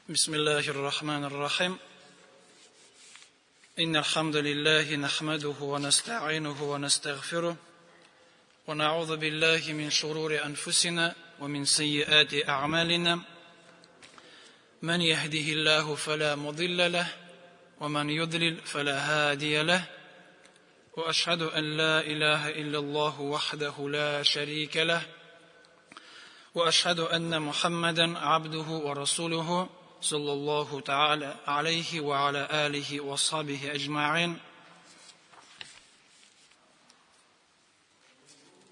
بسم الله الرحمن الرحيم إن الحمد لله نحمده ونستعينه ونستغفره ونعوذ بالله من شرور أنفسنا ومن سيئات أعمالنا من يهده الله فلا مضل له ومن يضلل فلا هادي له وأشهد أن لا إله إلا الله وحده لا شريك له وأشهد أن محمدا عبده ورسوله صلى الله تعالى عليه وعلى آله وصحبه أجمعين.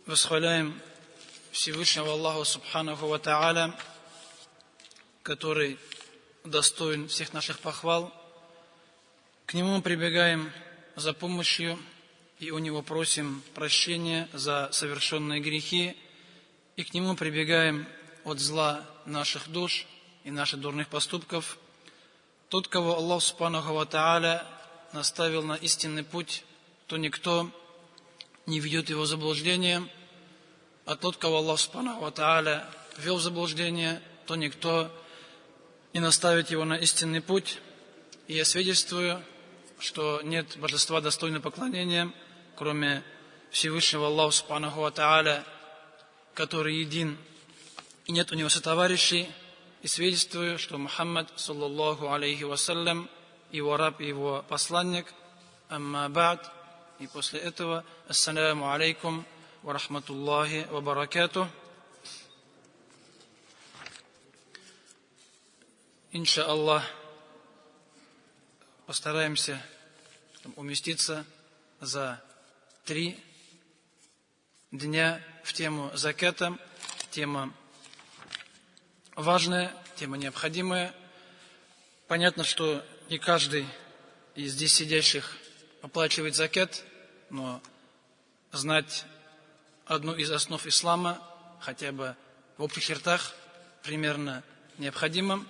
Восхваляем Всевышнего Аллаха Субханаху ва Тааля, который достоин всех наших похвал. К Нему прибегаем за помощью и у Него просим прощения за совершенные грехи, и к Нему прибегаем от зла наших душ и наших дурных поступков. Тот, кого Аллах Субханаху ва Тааля наставил на истинный путь, то никто не ведет его в заблуждение, а тот, кого Аллах Субханаху ва Тааля ввел в заблуждение, то никто не наставит его на истинный путь. И я свидетельствую, что нет божества достойного поклонения, кроме Всевышнего Аллаха Субханаху ва Тааля, который един, и нет у него сотоварищей, и свидетельствую, что Мухаммад, саллаллаху алейхи вассалям, его раб и его посланник, амма ба'д, и после этого, ассаляму алейкум ва рахматуллахи ва баракатух. Иншааллах, постараемся уместиться за 3 дня в тему заката. Тема важная, тема необходимая. Понятно, что не каждый из здесь сидящих оплачивает закат, но знать одну из основ ислама, хотя бы в общих чертах, примерно необходимо.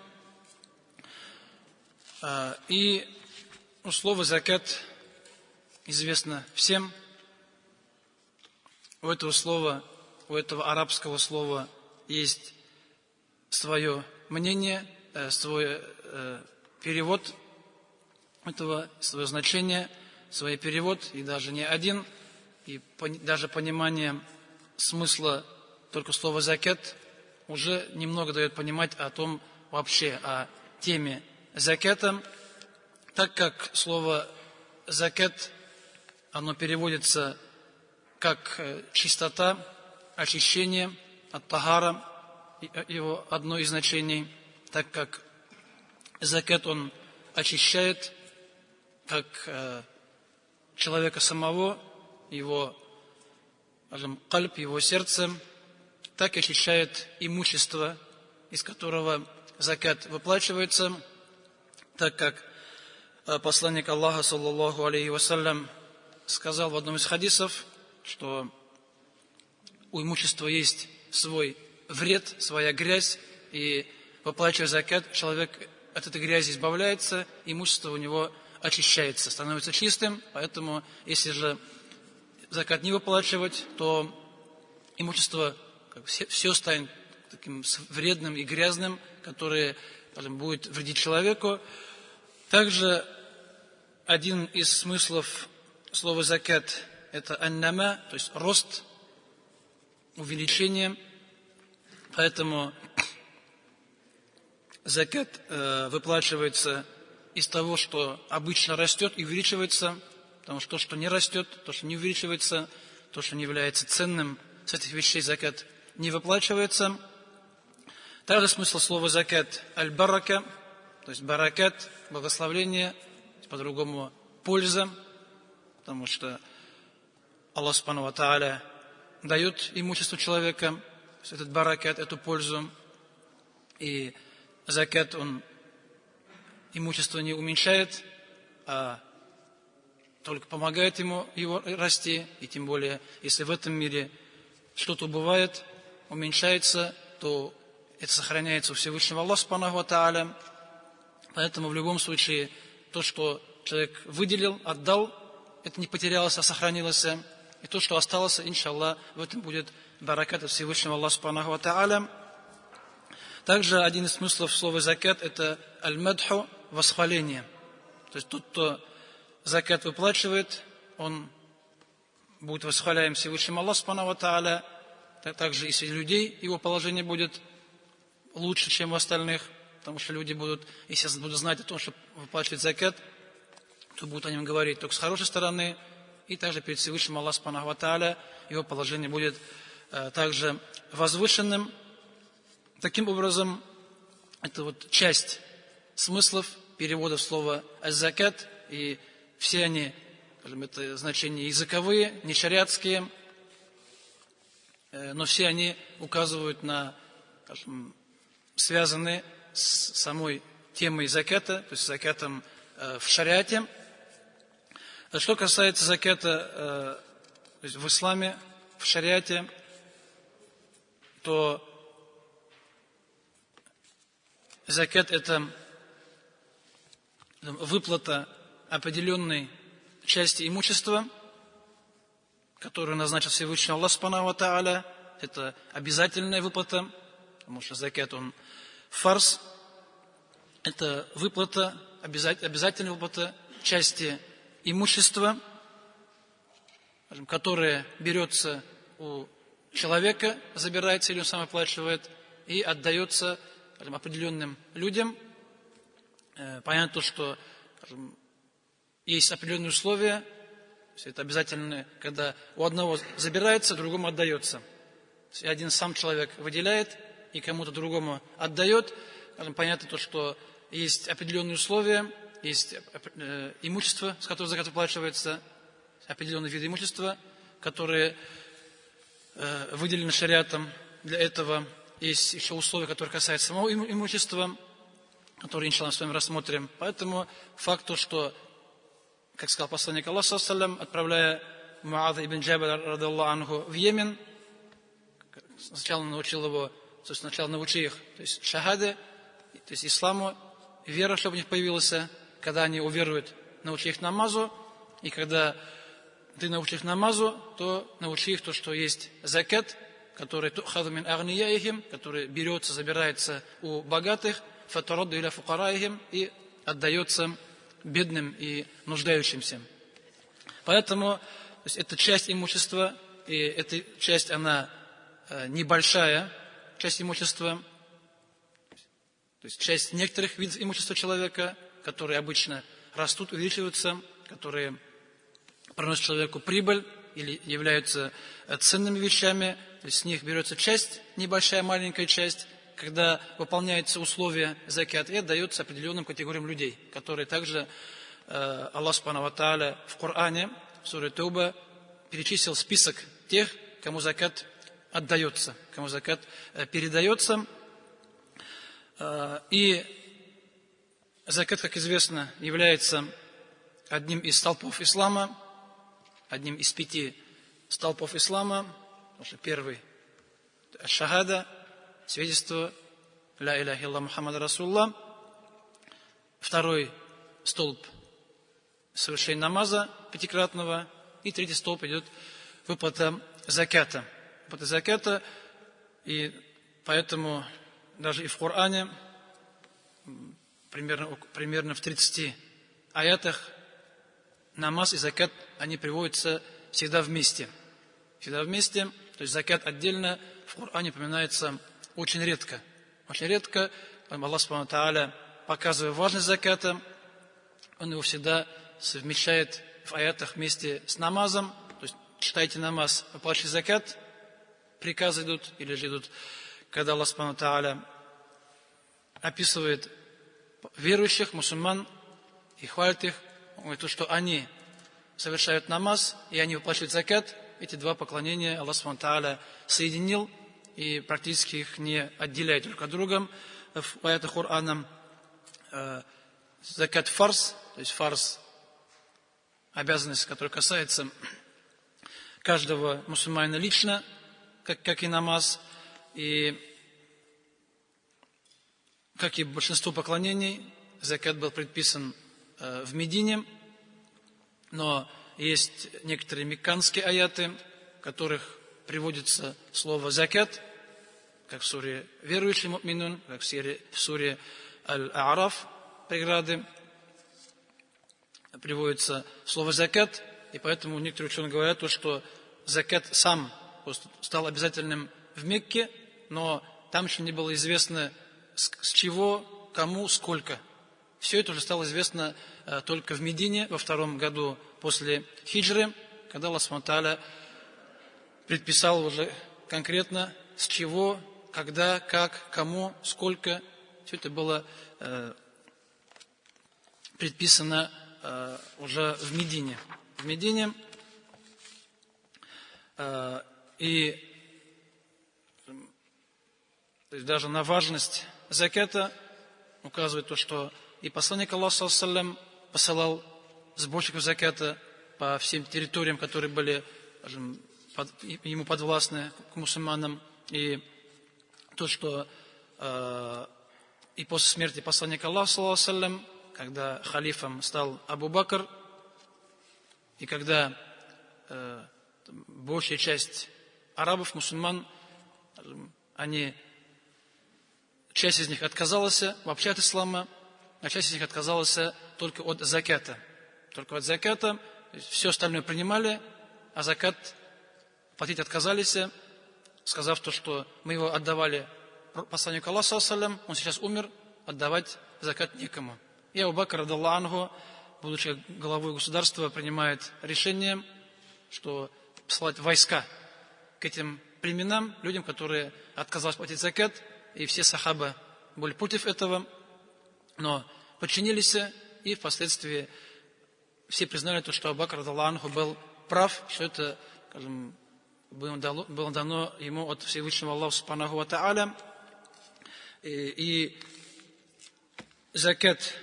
И слово закат известно всем. У этого слова, у этого арабского слова есть свое мнение, свой перевод этого, свое значение, свой перевод, и даже не один, и даже понимание смысла только слова закат уже немного дает понимать о том вообще, о теме заката, так как слово закат, оно переводится как чистота, очищение, ат-тахара, его одно из значений, так как закат он очищает как человека самого, его, скажем, кальб, его сердце, так и очищает имущество, из которого закат выплачивается, так как посланник Аллаха, саллаллаху алейхи вассалям, сказал в одном из хадисов, что у имущества есть свой вред, своя грязь, и выплачивая закат, человек от этой грязи избавляется, имущество у него очищается, становится чистым. Поэтому, если же закат не выплачивать, то имущество все станет таким вредным и грязным, которое, скажем, будет вредить человеку. Также один из смыслов слова закат – это аннама, то есть рост, увеличение. Поэтому закат выплачивается из того, что обычно растет и увеличивается, потому что то, что не растет, то, что не увеличивается, то, что не является ценным, с этих вещей закат не выплачивается. Также смысл слова закат аль-барака, то есть баракат, благословление, по-другому польза, потому что Аллах Субхану ва Тааля дает имущество человека, этот баракат, эту пользу, и закат, он имущество не уменьшает, а только помогает ему его расти, и тем более, если в этом мире что-то бывает, уменьшается, то это сохраняется у Всевышнего Аллаха Субханаху ва Тааля. Поэтому в любом случае то, что человек выделил, отдал, это не потерялось, а сохранилось. И то, что осталось, иншаллах, в этом будет баракат от Всевышнего Аллаха Субханаху ва Тааля. Также один из смыслов слова закат – это аль-мадху, восхваление. То есть тот, кто закат выплачивает, он будет восхваляем Всевышним Аллаху субхану ва тааля. Также и среди людей его положение будет лучше, чем у остальных, потому что люди будут, если будут знать о том, что выплачивать закат, то будут о нем говорить только с хорошей стороны, и также перед Всевышним Аллаху субхану ва тааля его положение будет также возвышенным. Таким образом, это вот часть смыслов перевода слова «аз-закат», и все они, скажем, это значения языковые, не шариатские, но все они указывают на, скажем, связаны с самой темой заката, то есть закатом в шариате. Что касается заката то есть в исламе, в шариате, то закат – это выплата определенной части имущества, которую назначил Всевышний Аллах субхану ва тааля. Это обязательная выплата, потому что закат, он фарз. Это выплата, обязательная выплата части имущества, которое берется у человека, забирается или он сам оплачивает, и отдается определенным людям. Понятно, что есть определенные условия, это обязательно, когда у одного забирается, другому отдается. Один сам человек выделяет и кому-то другому отдает. Понятно то, что есть определенные условия, есть имущество, с которого закат выплачивается, определенные виды имущества, которые выделены шариатом для этого. Есть еще условия, которые касаются самого имущества, которые, иншаллах, мы с вами рассмотрим. Поэтому факт то, что, как сказал посланник Аллаха, отправляя Муаза ибн Джабаля радиллаху анху в Йемен, сначала научил его, то есть сначала научи их, то есть шахаде, то есть исламу, вера, чтобы у них появилась. Когда они уверуют, научи их намазу, и когда ты научишь их намазу, то научи их то, что есть закат, который тухаду мин агнияихим, который берется, забирается у богатых, фатарадду иля фукараихим, и отдается бедным и нуждающимся. Поэтому то есть, это часть имущества, и эта часть, она небольшая, часть имущества, то есть часть некоторых видов имущества человека, которые обычно растут, увеличиваются, которые приносят человеку прибыль или являются ценными вещами, то есть с них берется часть, небольшая, маленькая часть, когда выполняются условия закат, и отдается определенным категориям людей, которые также Аллах субхану ва тааля в Коране, в суре Тауба, перечислил список тех, кому закат отдается, кому закат передается. И закат, как известно, является одним из столпов ислама, одним из 5 столпов ислама, потому что первый – шахада, свидетельство «Ля иляха илля Мухаммад Расуллах». Второй столб – совершение намаза пятикратного. И третий столб идет выплата заката. Выплата заката, и поэтому даже и в Коране примерно в 30 аятах намаз и закат, они приводятся всегда вместе. Всегда вместе, то есть закат отдельно в Коране упоминается очень редко. Очень редко Аллах субхану ва тааля, показывая важность заката, Он его всегда совмещает в аятах вместе с намазом. То есть читайте намаз, выплачивайте закат, приказы идут, или же идут, когда Аллах субхану ва тааля описывает верующих, мусульман, и хвалит их, он говорит, что они совершают намаз, и они выплачивают закат. Эти два поклонения Аллах субхану ва тааля соединил и практически их не отделяет друг от друга. В аятах Корана закат фарз, то есть фарз, обязанность, которая касается каждого мусульманина лично, как и намаз, и как и большинство поклонений, закат был предписан в Медине, но есть некоторые мекканские аяты, в которых приводится слово закат, как в суре «Верующий му'минун», как в суре «Аль-А'раф», преграды, приводится слово «закат», и поэтому некоторые ученые говорят, что закат сам стал обязательным в Мекке, но там еще не было известно, с чего, кому, сколько. Все это уже стало известно только в Медине во 2-м году после хиджры, когда Аллах Субхану ва Тааля предписал уже конкретно, с чего, когда, как, кому, сколько. Все это было предписано уже в Медине. В Медине и то есть даже на важность заката указывает то, что и посланник Аллаха ﷺ посылал сборщиков заката по всем территориям, которые были, скажем, ему подвластны, к мусульманам, и то, что и после смерти посланника Аллаха ﷺ, когда халифом стал Абу Бакр, и когда большая часть арабов, мусульман, часть из них отказалась вообще от ислама, а часть из них отказалась только от заката. Только от заката, все остальное принимали, а закат платить отказались, сказав то, что мы его отдавали посланнику Аллаха, он сейчас умер, отдавать закат некому. И Абу Бакр, радаллаху анху, будучи главой государства, принимает решение, что посылать войска к этим племенам, людям, которые отказались платить закат, и все сахаба были против этого, но подчинились, и впоследствии все признали то, что Абу Бакр, радаллаху анху, был прав, что это, скажем, было дано ему от Всевышнего Аллаха Субханаху ва Тааля. И закат,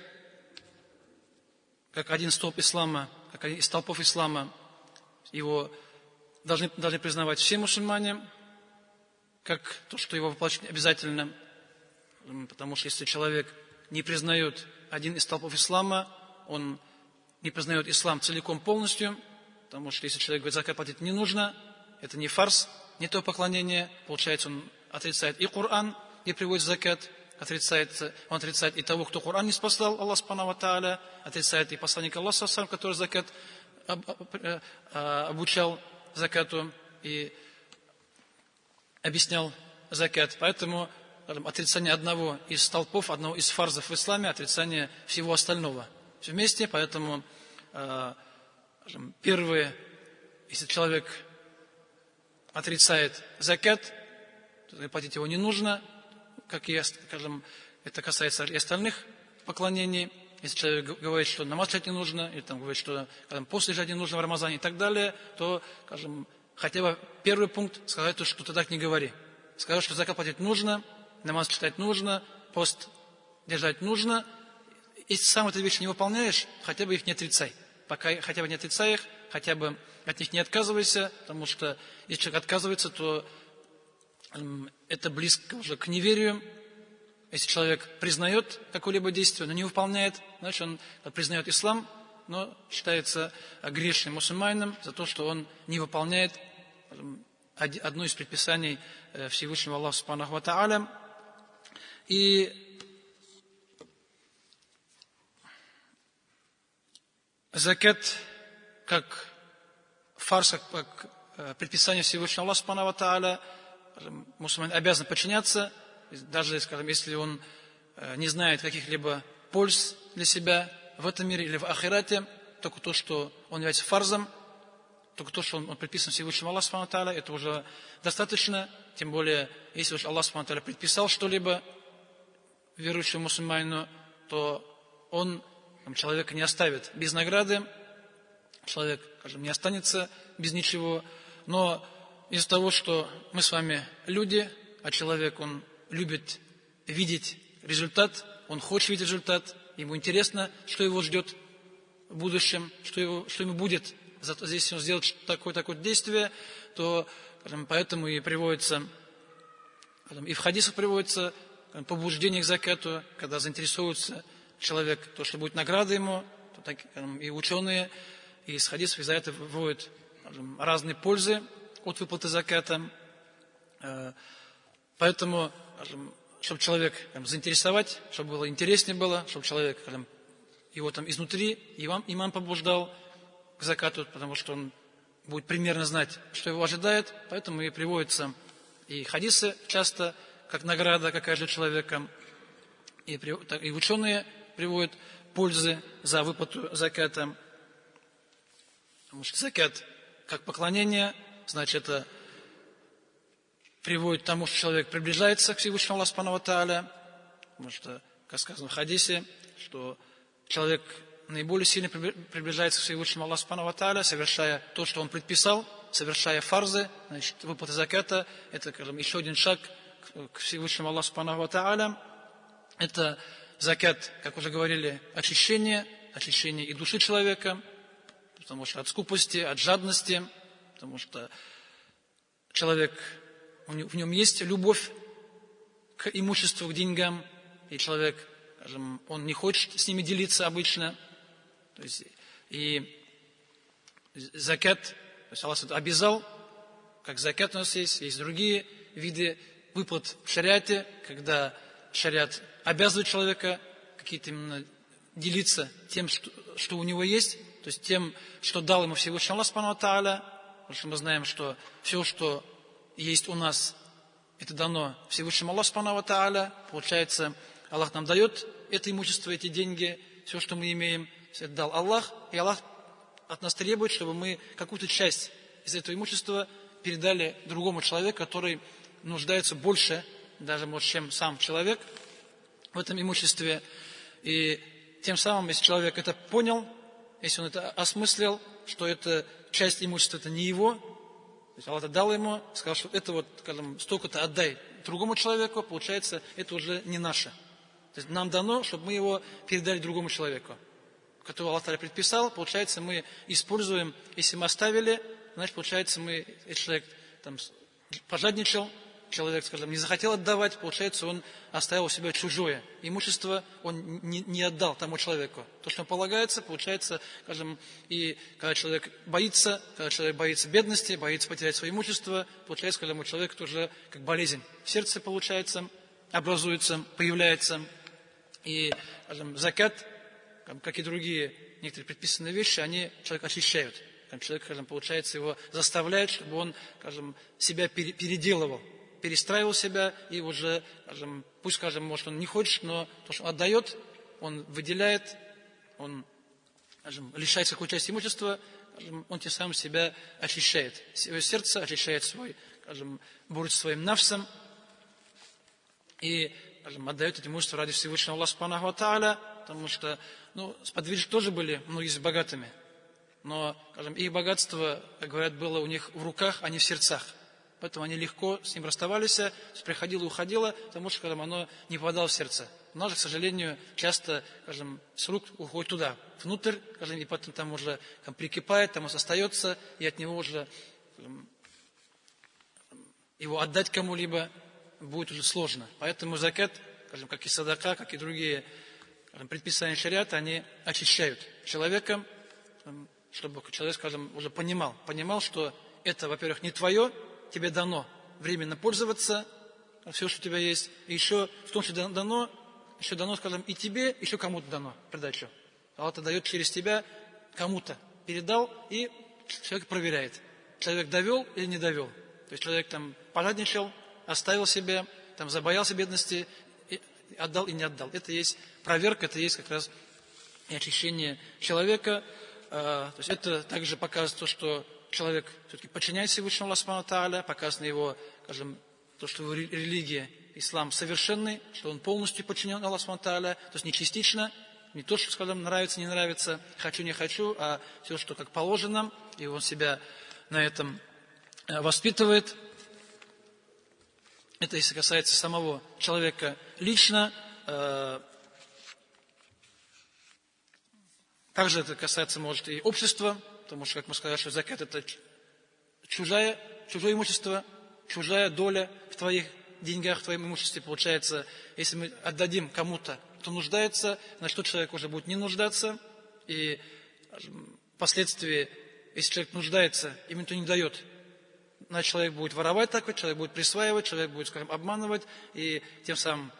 как один столб ислама, как один из столпов ислама, его должны признавать все мусульмане, как то, что его воплощение обязательно, потому что если человек не признает один из столпов ислама, он не признает ислам целиком полностью, потому что если человек говорит, закат платить не нужно, это не фарс, не то поклонение, получается, он отрицает и Коран, и приводит закат, он отрицает и того, кто Коран не спасал, Аллах Субхану ва Тааля, отрицает и посланника Аллаха, который закат обучал закату и объяснял закат. Поэтому отрицание одного из столпов, одного из фарзов в исламе, отрицание всего остального. Все вместе, поэтому первое, если человек отрицает закат, то платить его не нужно, как и, скажем, это касается и остальных поклонений. Если человек говорит, что намаз читать не нужно, или там говорит, что после жать не нужно в Рамазане и так далее, то, скажем, хотя бы первый пункт сказать, что ты так не говори. Сказать, что закат платить нужно, намаз читать нужно, пост держать нужно. Если сам эти вещи не выполняешь, хотя бы их не отрицай. Пока хотя бы не отрицай их, хотя бы от них не отказывайся, потому что если человек отказывается, то это близко уже к неверию. Если человек признает какое-либо действие, но не выполняет, значит, он признает ислам, но считается грешным мусульманином за то, что он не выполняет одно из предписаний Всевышнего Аллаха Субханаху ва Тааля. И закат, как фарс, как предписание Всевышнего Аллаха Субханаху ва Тааля, мусульманин обязан подчиняться, даже, скажем, если он не знает каких-либо польз для себя в этом мире или в ахирате, только то, что он является фарзом, только то, что он предписан Всевышнему Аллаху Субхану ва Тааля, это уже достаточно, тем более, если уж Аллах Субхану ва Тааля предписал что-либо верующему мусульманину, то он человека не оставит без награды, человек, скажем, не останется без ничего, но из-за того, что мы с вами люди, а человек, он любит видеть результат, он хочет видеть результат, ему интересно, что его ждет в будущем, что ему будет, если он сделает такое-такое действие, то, скажем, поэтому и приводится, и в хадисах приводится побуждение к закату, когда заинтересуется человек, то, что будет награда ему, то так, и ученые, и из хадисов из-за этого выводят разные пользы от выплаты заката. Поэтому, чтобы человек заинтересовать, чтобы было интереснее было, чтобы человек его изнутри имам побуждал к закату, потому что он будет примерно знать, что его ожидает. Поэтому и приводятся и хадисы часто, как награда какая же человека, и ученые приводят пользы за выплату заката. Потому что закат как поклонение, значит, это приводит к тому, что человек приближается к Всевышнему Аллаху Субхану ва Тааля. Потому что, как сказано в хадисе, что человек наиболее сильно приближается к Всевышнему Аллаху Субхану ва Тааля, совершая то, что он предписал, совершая фарзы. Значит, выплата заката – это, скажем, еще один шаг к Всевышнему Аллаху Субхану ва Тааля. Это закат, как уже говорили, очищение и души человека, потому что от скупости, от жадности, потому что человек, в нем есть любовь к имуществу, к деньгам, и человек, скажем, он не хочет с ними делиться обычно. То есть, и закат, то есть Аллах обязал, как закат у нас есть другие виды выплат в шариате, когда шариат обязывает человека какие-то именно делиться тем, что у него есть, то есть тем, что дал ему Всевышний Аллах Субхану ва Тааля, потому что мы знаем, что все, что есть у нас, это дано Всевышнему Аллаху Субхану ва Тааля. Получается, Аллах нам дает это имущество, эти деньги, все, что мы имеем, это дал Аллах, и Аллах от нас требует, чтобы мы какую-то часть из этого имущества передали другому человеку, который нуждается больше, даже, может, чем сам человек в этом имуществе. И тем самым, если человек это понял, если он это осмыслил, что эта часть имущества это не его, то есть Аллах дал ему, сказал, что это вот, скажем, столько-то отдай другому человеку, получается, это уже не наше. То есть нам дано, чтобы мы его передали другому человеку, которого Аллах предписал. Получается, мы используем, если мы оставили, значит, получается, если человек пожадничал, человек, скажем, не захотел отдавать, получается, он оставил у себя чужое имущество, он не отдал тому человеку. То, что ему полагается, получается, скажем, и когда человек боится бедности, боится потерять свое имущество, получается, когда у человека тоже как болезнь в сердце, получается, образуется, появляется. И, скажем, закат, как и другие некоторые предписанные вещи, они человека очищают. Человек, скажем, получается, его заставляет, чтобы он, скажем, себя переделывал, перестраивал себя, и уже, скажем, пусть, скажем, может, он не хочет, но то, что он отдает, он выделяет, он, скажем, лишается какой-то части имущества, скажем, он тем самым себя очищает. Свое сердце очищает свой, скажем, борется со своим нафсом и, скажем, отдает это имущество ради Всевышнего Аллаха Субхану ва Тааля, потому что, сподвижники тоже были многие богатыми, но, скажем, их богатство, как говорят, было у них в руках, а не в сердцах. Поэтому они легко с ним расставались, приходило и уходило, потому что, скажем, оно не попадало в сердце. У нас же, к сожалению, часто, скажем, с рук уходит туда, внутрь, скажем, и потом там уже прикипает, там остается, и от него уже, скажем, его отдать кому-либо будет уже сложно. Поэтому закат, скажем, как и садака, как и другие, скажем, предписания шариата, они очищают человека, чтобы человек, скажем, уже понимал, что это, во-первых, не твое, тебе дано временно пользоваться, все, что у тебя есть, и еще в том, что дано, скажем, и тебе, еще кому-то дано придачу. Аллах дает через тебя кому-то, передал, и человек проверяет, человек довел или не довел. То есть человек пожадничал, оставил себя, забоялся бедности, и отдал и не отдал. Это есть проверка, это есть как раз и очищение человека. То есть это также показывает то, что человек все-таки подчиняется Всевышнему Аллаху Субхану ва Тааля, показано его, скажем, то, что его религия, ислам совершенный, что он полностью подчинен Аллаху Субхану ва Тааля, то есть не частично, не то, что, скажем, нравится, не нравится, хочу, не хочу, а все, что как положено, и он себя на этом воспитывает. Это если касается самого человека лично. Также это касается, может, и общества, потому что, как мы сказали, что закат – это чужое имущество, чужая доля в твоих деньгах, в твоем имуществе. Получается, если мы отдадим кому-то, кто нуждается, значит, тот человек уже будет не нуждаться. И впоследствии, если человек нуждается, ему никто не дает, значит, человек будет воровать такой, человек будет присваивать, человек будет, скажем, обманывать, и тем самым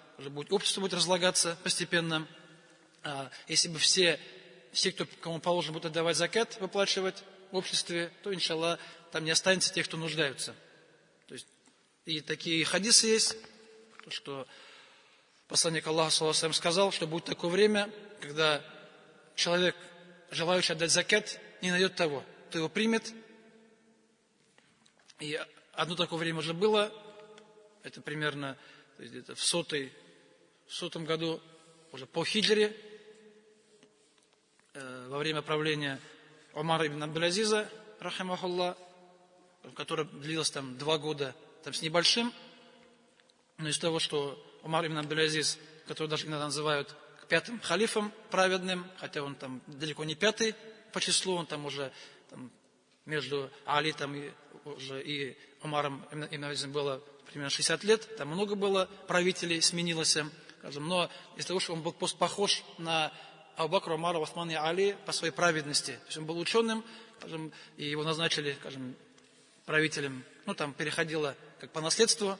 общество будет разлагаться постепенно. Если бы все, кто, кому положено будет отдавать закат, выплачивать в обществе, то, иншаллах, там не останется тех, кто нуждаются. То есть, и такие хадисы есть, что посланник Аллаха саллаллаху алейхи ва саллям сказал, что будет такое время, когда человек, желающий отдать закат, не найдет того, кто его примет. И одно такое время уже было, это примерно где-то в сотом году, уже по хиджре, во время правления Умара ибн Абдул-Азиза, рахимахуллах, которое длилось там 2 года там, с небольшим. Но из того, что Умар ибн Абдул-Азиз, которого даже иногда называют 5-м халифом праведным, хотя он там далеко не 5-й по числу, он там уже там, между Али там, и Умаром ибн Абдул-Азизом было примерно 60 лет, там много было правителей, сменилось, скажем, но из-за того, что он был похож на Абу-Бакра, Умара, Османа и Али по своей праведности, то есть он был ученым, скажем, и его назначили, скажем, правителем, ну там переходило как по наследству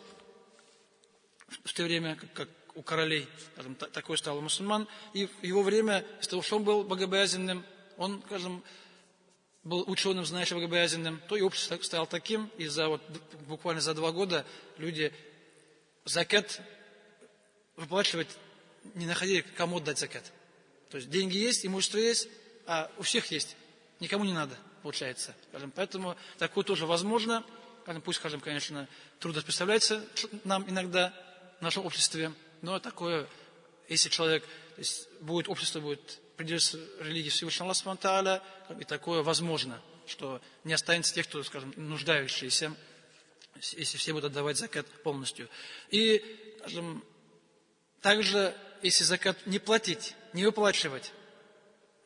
в то время, как у королей, скажем, такой стал мусульман, и в его время, из-за того, что он был богобоязненным, он, скажем, был ученым, знающим богобоязненным, то и общество стало таким, и буквально за 2 года люди закат выплачивать не находили, кому отдать закат. То есть деньги есть, имущество есть, а у всех есть, никому не надо, получается. Скажем, поэтому такое тоже возможно, пусть, скажем, конечно, трудно представляется нам иногда в нашем обществе, но такое, если человек, то есть общество будет придерживаться религии Всевышнего Аллаха Субхану ва Тааля, и такое возможно, что не останется тех, кто, скажем, нуждающиеся, если все будут отдавать закат полностью. И, скажем, также, если закат не платить, не выплачивать,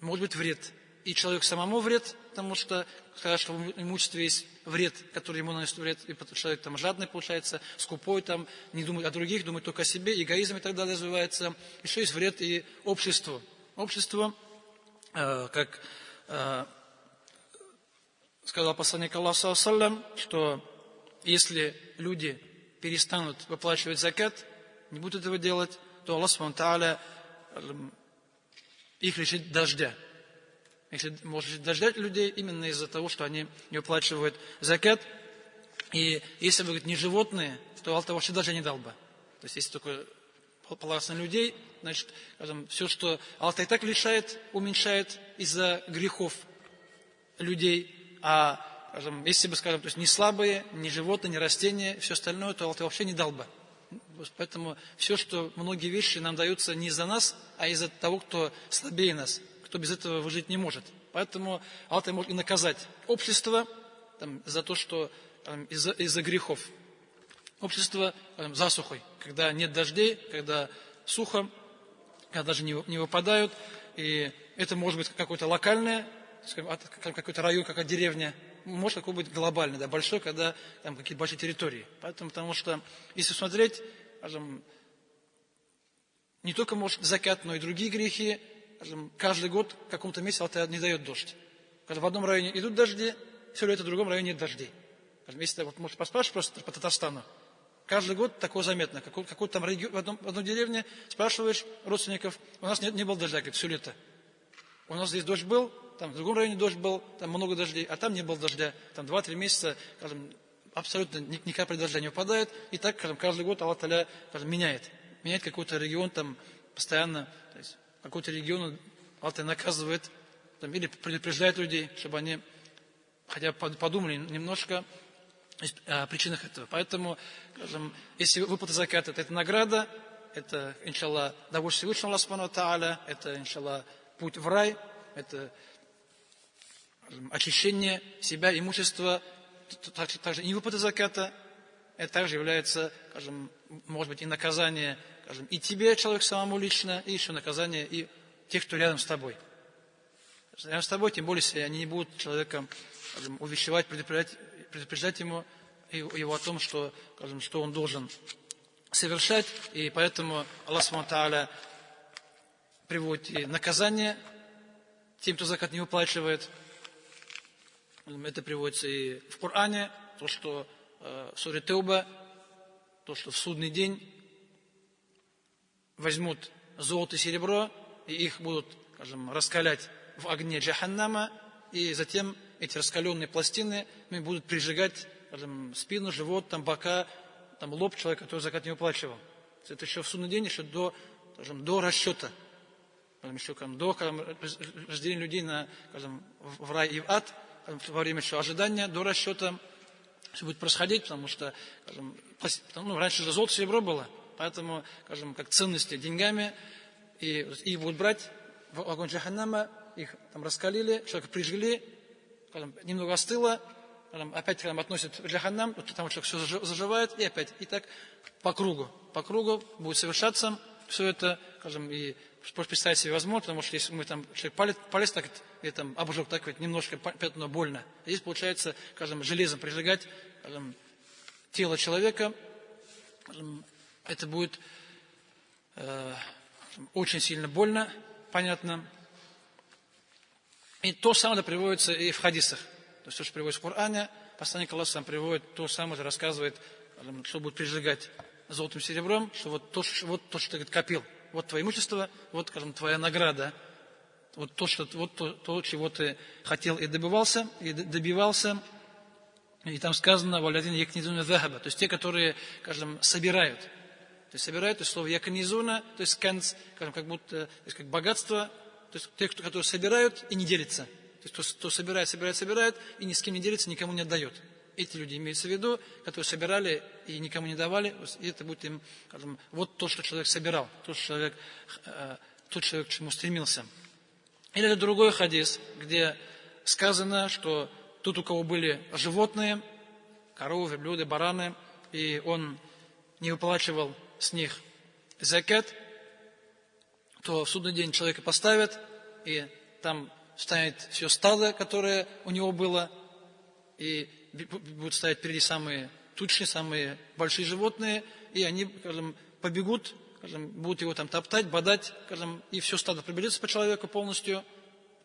может быть вред. И человеку самому вред, потому что, сказать, что в имуществе есть вред, который ему наносит вред, и человек там жадный получается, скупой, там, не думает о других, думает только о себе, эгоизм и так далее развивается. Еще есть вред и обществу. Общество, как сказал посланник Аллаха саллаллаху алейхи ва саллям, что если люди перестанут выплачивать закат, не будут этого делать, то Аллах Субхану ва Тааля их лишит дождя. Если может дождать людей именно из-за того, что они не выплачивают закат. И если бы не животные, то Аллах вообще даже не дал бы. То есть если только полагаться на людей, значит, скажем, все, что Аллах и так лишает, уменьшает из-за грехов людей. А скажем, если бы, скажем, то есть не слабые, не животные, не растения, все остальное, то Аллах вообще не дал бы. Поэтому все, что многие вещи нам даются не из-за нас, а из-за того, кто слабее нас, кто без этого выжить не может. Поэтому Аллах может и наказать общество там, за то, что из-за грехов. Общество засухой, когда нет дождей, когда сухо, когда даже не выпадают. И это может быть какое-то локальное, какой-то район, какая-то деревня, может какой-то глобальный, да, большой, когда там какие-то большие территории. Поэтому, потому что, если смотреть, скажем, не только может закат, но и другие грехи, скажем, каждый год в каком-то месте Аллах не дает дождь. Когда в одном районе идут дожди, все лето в другом районе нет дождей. Скажем, если ты можешь поспрашивать просто по Татарстану, каждый год такое заметно. Какой-то там регион, в одной деревне спрашиваешь родственников, у нас не было дождя, говорит, все лето. У нас здесь дождь был, там в другом районе дождь был, там много дождей, а там не было дождя. Там 2-3 месяца, скажем, абсолютно ни капли дождя не выпадает. И так, скажем, каждый год Аллах Та'аля, скажем, меняет какой-то регион там постоянно, то есть какой-то регион Аллах Та'аля наказывает там, или предупреждает людей, чтобы они хотя бы подумали немножко о причинах этого. Поэтому, скажем, если выплата заката, это награда, это, иншаллах, довольствие Всевышнего Аллаха Субхану ва Тааля, это, иншаллах, путь в рай, это, скажем, очищение себя, имущества, также и выплата заката, это также является, скажем, может быть, и наказание, скажем, и тебе, человек, самому лично, и еще наказание и тех, кто рядом с тобой. Рядом с тобой, тем более, если они не будут человека, скажем, увещевать, предупреждать его о том, что, скажем, что он должен совершать, и поэтому Аллах Субхану ва Тааля приводит и наказание тем, кто закат не выплачивает. Это приводится и в Коране, то, что в суре Тауба, то, что в судный день возьмут золото и серебро, и их будут, скажем, раскалять в огне Джаханнама, и затем эти раскаленные пластины будут прижигать, скажем, спину, живот, там, бока, там, лоб человека, который закат не уплачивал. Это еще в судный день, еще до, скажем, до расчета, еще до разделения людей на, скажем, в рай и в ад, во время еще ожидания, до расчета все будет происходить, потому что, скажем, раньше же золото, серебро было, поэтому, скажем, как ценности деньгами, и их будут брать в огонь Джаханнама, их там раскалили, человека прижгли, скажем, немного остыло, скажем, опять когда относят в Джаханнам, там человек все заживает, и опять, и так по кругу будет совершаться все это, скажем, и представить себе возможно, потому что если мы там, человек палец так, и там обжег, так ведь немножко пятно больно. Здесь получается, скажем, железом прижигать, скажем, тело человека, скажем, это будет очень сильно больно, понятно. И то самое приводится и в хадисах. То есть то, что приводится в Коране, посланник Аллаха сам приводит, то самое же рассказывает, что будет прижигать золотым серебром, что вот то, что ты копил, вот твое имущество, вот, скажем, твоя награда, вот то, чего ты хотел и добивался, и там сказано, валядин якнизуна захаба, то есть те, которые, скажем, собирают. То есть собирают, то есть слово якнизуна, то есть канц, скажем, как будто, то есть как богатство, то есть те, которые собирают и не делятся. То есть кто собирает, и ни с кем не делится, никому не отдает. Эти люди имеются в виду, которые собирали и никому не давали, и это будет им, скажем, вот то, что человек собирал, тот человек, к чему стремился. Или это другой хадис, где сказано, что тут у кого были животные, коровы, верблюды, бараны, и он не выплачивал с них закат, то в судный день человека поставят, и там станет все стадо, которое у него было, и будут стоять впереди самые тучные, самые большие животные, и они, скажем, побегут, скажем, будут его там топтать, бодать, скажем, и все стадо приберется по человеку полностью.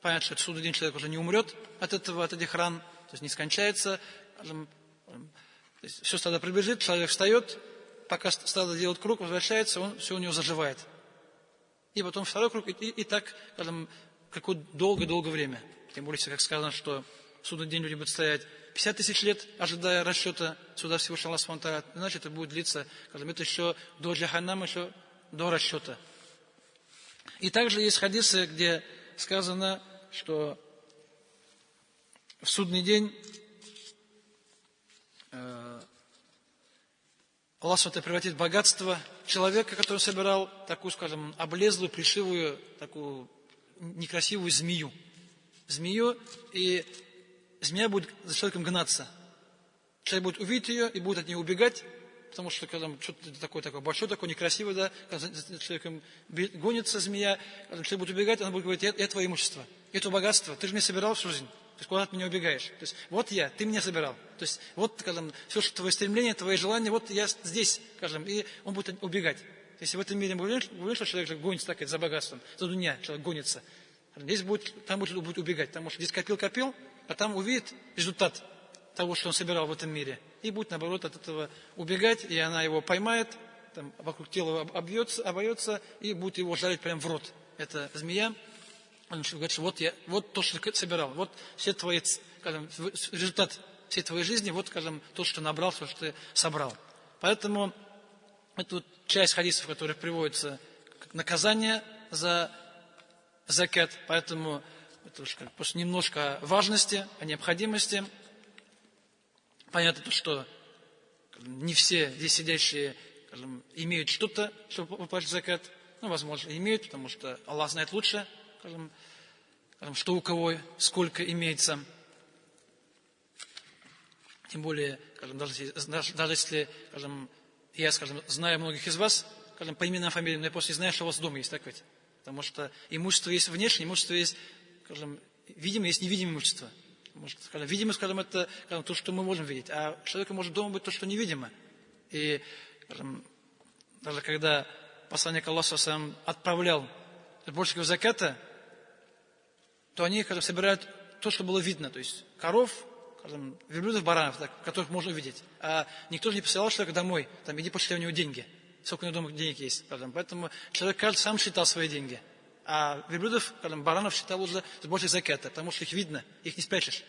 Понятно, что в судный день человек уже не умрет от этих ран, то есть не скончается, скажем, то есть все стадо прибежит, человек встает, пока стадо делает круг, возвращается, все у него заживает. И потом второй круг, и так, скажем, какое долгое время. Тем более, как сказано, что в судный день люди будут стоять 50 тысяч лет, ожидая расчета суда Всевышнего Аллаха Субхану ва Тааля, значит, это будет длиться, скажем, это еще до Джаханнама, еще до расчета. И также есть хадисы, где сказано, что в судный день Аллах Субхану превратит богатство человека, который собирал такую, скажем, облезлую, плешивую, такую некрасивую змею. И змея будет за человеком гнаться. Человек будет увидеть ее и будет от нее убегать, потому что когда что-то такое большое, такое некрасивое, да, когда за человеком гонится змея, когда человек будет убегать, она будет говорить: я твое имущество, это богатство, ты же меня собирал всю жизнь. То есть куда от меня убегаешь? То есть вот ты меня собирал. То есть вот, скажем, все, что твое стремление, твои желания, вот я здесь, скажем, и он будет убегать. Если в этом мире мы увидим, что человек гонится так, за богатством, за дунья человек гонится, там будет убегать, потому что здесь копил, а там увидит результат того, что он собирал в этом мире, и будет, наоборот, от этого убегать, и она его поймает, там, вокруг тела обойется, и будет его жарить прямо в рот. Это змея. Он говорит, что вот то, что ты собирал, вот все твои, скажем, результат всей твоей жизни, вот, скажем, то, что набрал, то, что ты собрал. Поэтому это вот часть хадисов, в которых приводится как наказание за закат, поэтому это уж просто немножко о важности, о необходимости. Понятно, что не все здесь сидящие, скажем, имеют что-то, чтобы выплачивать закат. Возможно, имеют, потому что Аллах знает лучше, скажем, что у кого, сколько имеется. Тем более, скажем, даже если, скажем, я, скажем, знаю многих из вас, скажем, по именам, фамилиям, но я просто не знаю, что у вас дома есть, так ведь? Потому что имущество есть внешнее, имущество есть, скажем, видимое, есть невидимое имущество. Может, скажем, видимое, скажем, это, скажем, то, что мы можем видеть, а у человека может дома быть то, что невидимо. И, скажем, даже когда посланник Аллаха сам отправлял сборщиков заката, то они, скажем, собирают то, что было видно, то есть коров, скажем, верблюдов, баранов, так, которых можно увидеть. А никто же не посылал человека домой, там, иди пошли у него деньги. Сколько у него дома денег есть. Скажем. Поэтому человек, каждый сам считал свои деньги. А верблюдов, скажем, баранов считал уже с большей заката, потому что их видно, их не спрячешь.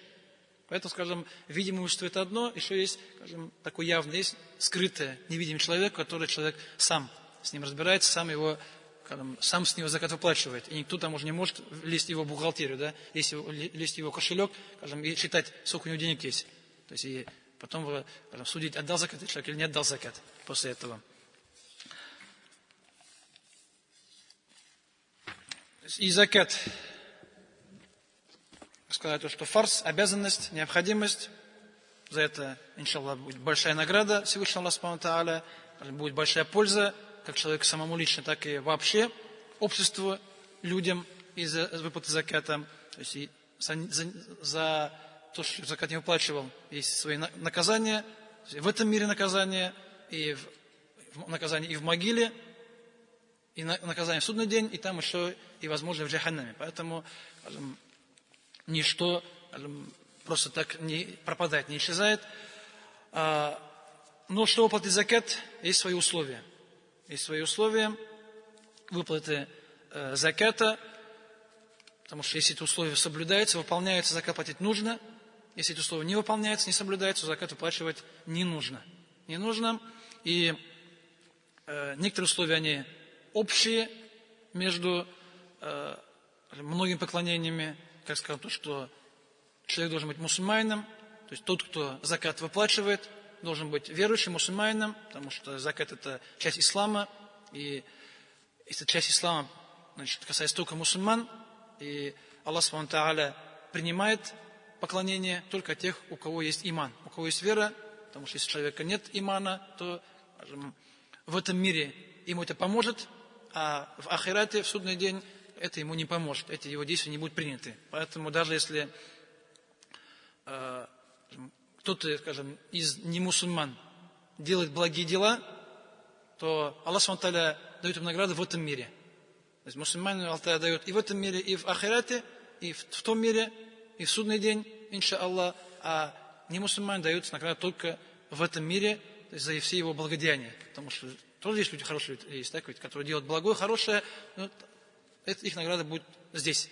Поэтому, скажем, видимое имущество это одно, еще есть, скажем, такое явное, есть скрытое, невидимый человек, который человек сам с ним разбирается, сам его, скажем, сам с него закат выплачивает. И никто там уже не может лезть в его бухгалтерию, да, лезть в его кошелек, скажем, и считать, сколько у него денег есть. То есть и потом, скажем, судить, отдал закат человек или не отдал закат после этого. И закат, сказать, что фарз, обязанность, необходимость, за это, иншаллах, будет большая награда Всевышнего Аллаха Субхану Тааля, будет большая польза, как человеку самому лично, так и вообще обществу, людям из-за выплаты заката. То есть и за то, что закат не выплачивал, есть свои наказания, в этом мире наказания, и наказание и в могиле, и наказание в судный день, и там еще и возможно в джаханнаме. Поэтому, скажем, ничто просто так не пропадает, не исчезает. Но чтобы выплатить закат, есть свои условия. Есть свои условия выплаты заката, потому что если эти условия соблюдаются, выполняются, закат платить нужно. Если эти условия не выполняются, не соблюдаются, закат выплачивать не нужно. Не нужно. И некоторые условия, они общие между многими поклонениями, как сказал, то, что человек должен быть мусульманином, то есть тот, кто закат выплачивает, должен быть верующим мусульманином, потому что закат это часть ислама, и если часть ислама, значит, касается только мусульман, и Аллах Субхану Тааля принимает поклонение только тех, у кого есть иман, у кого есть вера, потому что если у человека нет имана, то, скажем, в этом мире ему это поможет, а в ахирате, в судный день, это ему не поможет, эти его действия не будут приняты. Поэтому даже если кто-то, скажем, из немусульман делает благие дела, то Аллах Субхану Тааля дает им награду в этом мире. То есть мусульманину Аллах Тааля дает и в этом мире, и в ахирате, и в том мире, и в судный день, иншаллах, а немусульман дают награду только в этом мире, то есть за все его благодеяния. Потому что тоже есть люди хорошие, есть, так ведь, которые делают благое, хорошее, но их награда будет здесь.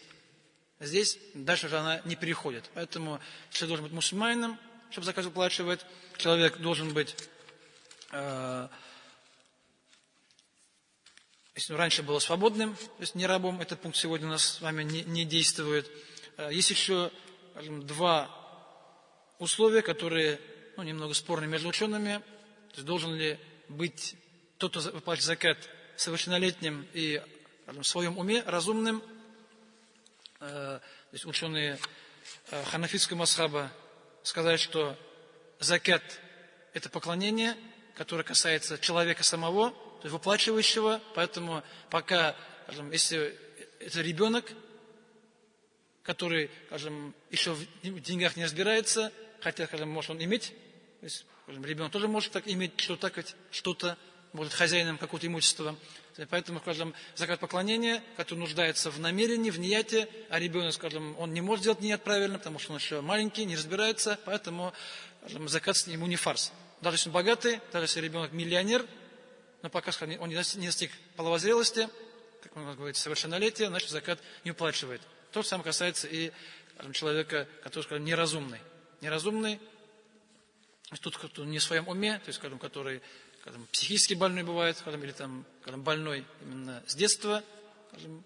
Здесь дальше уже она не переходит. Поэтому человек должен быть мусульманином, чтобы закат выплачивать. Человек должен быть, если раньше было свободным, то есть не рабом, этот пункт сегодня у нас с вами не действует. Есть еще, скажем, два условия, которые немного спорны между учеными. То есть должен ли быть тот, кто выплачивает закат, совершеннолетним и, скажем, в своем уме, разумным. То есть ученые ханафитского масхаба сказали, что закат это поклонение, которое касается человека самого, то есть выплачивающего, поэтому пока, скажем, если это ребенок, который, скажем, еще в деньгах не разбирается, хотя, скажем, может он иметь, то есть, скажем, ребенок тоже может так иметь что-то, может хозяином какого-то имущества. Поэтому, скажем, закат поклонения, который нуждается в намерении, в нияте, а ребенок, скажем, он не может сделать ният правильно, потому что он еще маленький, не разбирается, поэтому, скажем, закат ему не фарс. Даже если он богатый, даже если ребенок миллионер, но пока, скажем, он не достиг половой зрелости, как он говорит, совершеннолетия, значит, закат не уплачивает. То же самое касается и, скажем, человека, который, скажем, неразумный. Неразумный, тот, кто не в своем уме, то есть, скажем, который, скажем, психически больной бывает, скажем, или там, скажем, больной именно с детства, скажем,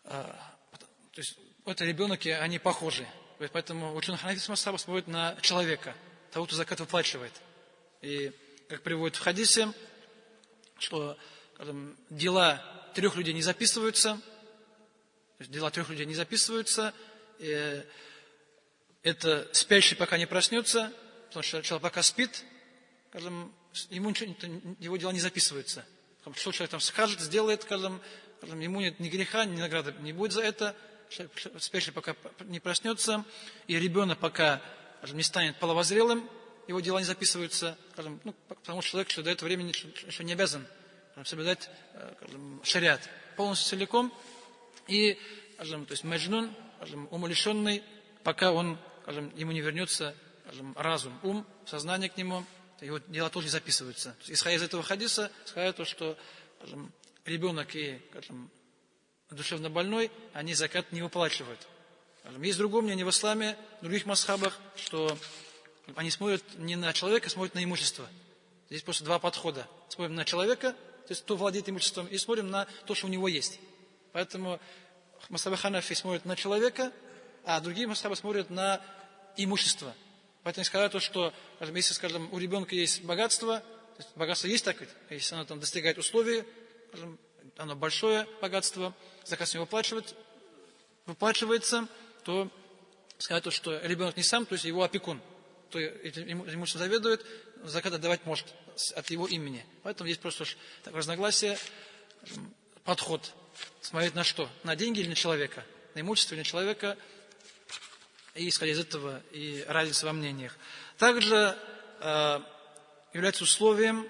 то есть это ребенок, и они похожи. Поэтому ученые ханафитского масхаба смотрят на человека, того, кто закат выплачивает. И как приводит в хадисе, что, скажем, дела 3 людей не записываются, то есть дела 3 людей не записываются, и это спящий пока не проснется, потому что человек пока спит, скажем, ему ничего, его дела не записываются. Что человек там скажет, сделает, скажем, ему нет ни греха, ни награды не будет за это. Спящий пока не проснется, и ребенок пока, скажем, не станет половозрелым, его дела не записываются, скажем, потому что человек до этого времени еще не обязан, скажем, соблюдать, скажем, шариат полностью целиком. И, скажем, то есть маджнун, скажем, умалишенный, пока он скажем, ему не вернется, скажем, разум, ум, сознание к нему, его дела тоже не записываются. Исходя из этого хадиса, сказать то, что, скажем, ребенок и, скажем, душевно больной, они закат не выплачивают. Есть другое мнение в исламе, в других масхабах, что они смотрят не на человека, смотрят на имущество. Здесь просто два подхода. Смотрим на человека, то есть кто владеет имуществом, и смотрим на то, что у него есть. Поэтому масхабы ханафи смотрят на человека, а другие масхабы смотрят на имущество. Поэтому сказать то, что, скажем, если, скажем, у ребенка есть богатство, то есть богатство есть так ведь, если оно там достигает условий, скажем, оно большое богатство, закат с него выплачивается, то сказать то, что ребенок не сам, то есть его опекун, то этим имуществом заведует, закат отдавать может от его имени. Поэтому есть просто такое разногласие, подход. Смотреть на что? На деньги или на человека? На имущество или на человека? И исходя из этого и разница во мнениях. Также является условием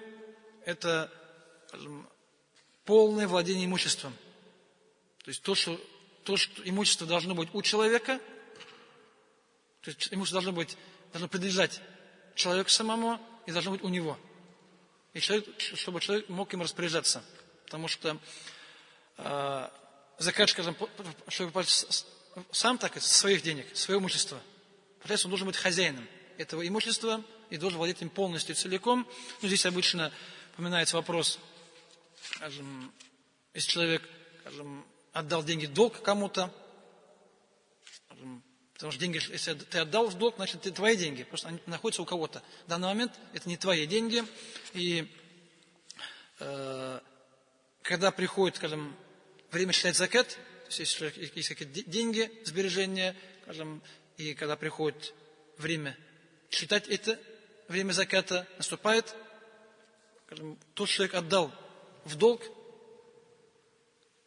это, скажем, полное владение имуществом. То есть то, что имущество должно быть у человека, то есть имущество должно принадлежать человеку самому и должно быть у него. И чтобы человек мог им распоряжаться. Потому что закат, скажем, человек сам так, из своих денег, своего имущества. Получается, он должен быть хозяином этого имущества и должен владеть им полностью, целиком. Ну, здесь обычно упоминается вопрос, скажем, если человек, скажем, отдал деньги в долг кому-то, потому что деньги, если ты отдал в долг, значит, это твои деньги, просто они находятся у кого-то. В данный момент это не твои деньги, и когда приходит, скажем, время считать закат, то есть если есть какие-то деньги, сбережения, скажем, и когда приходит время считать это, время заката наступает, скажем, тот человек отдал в долг,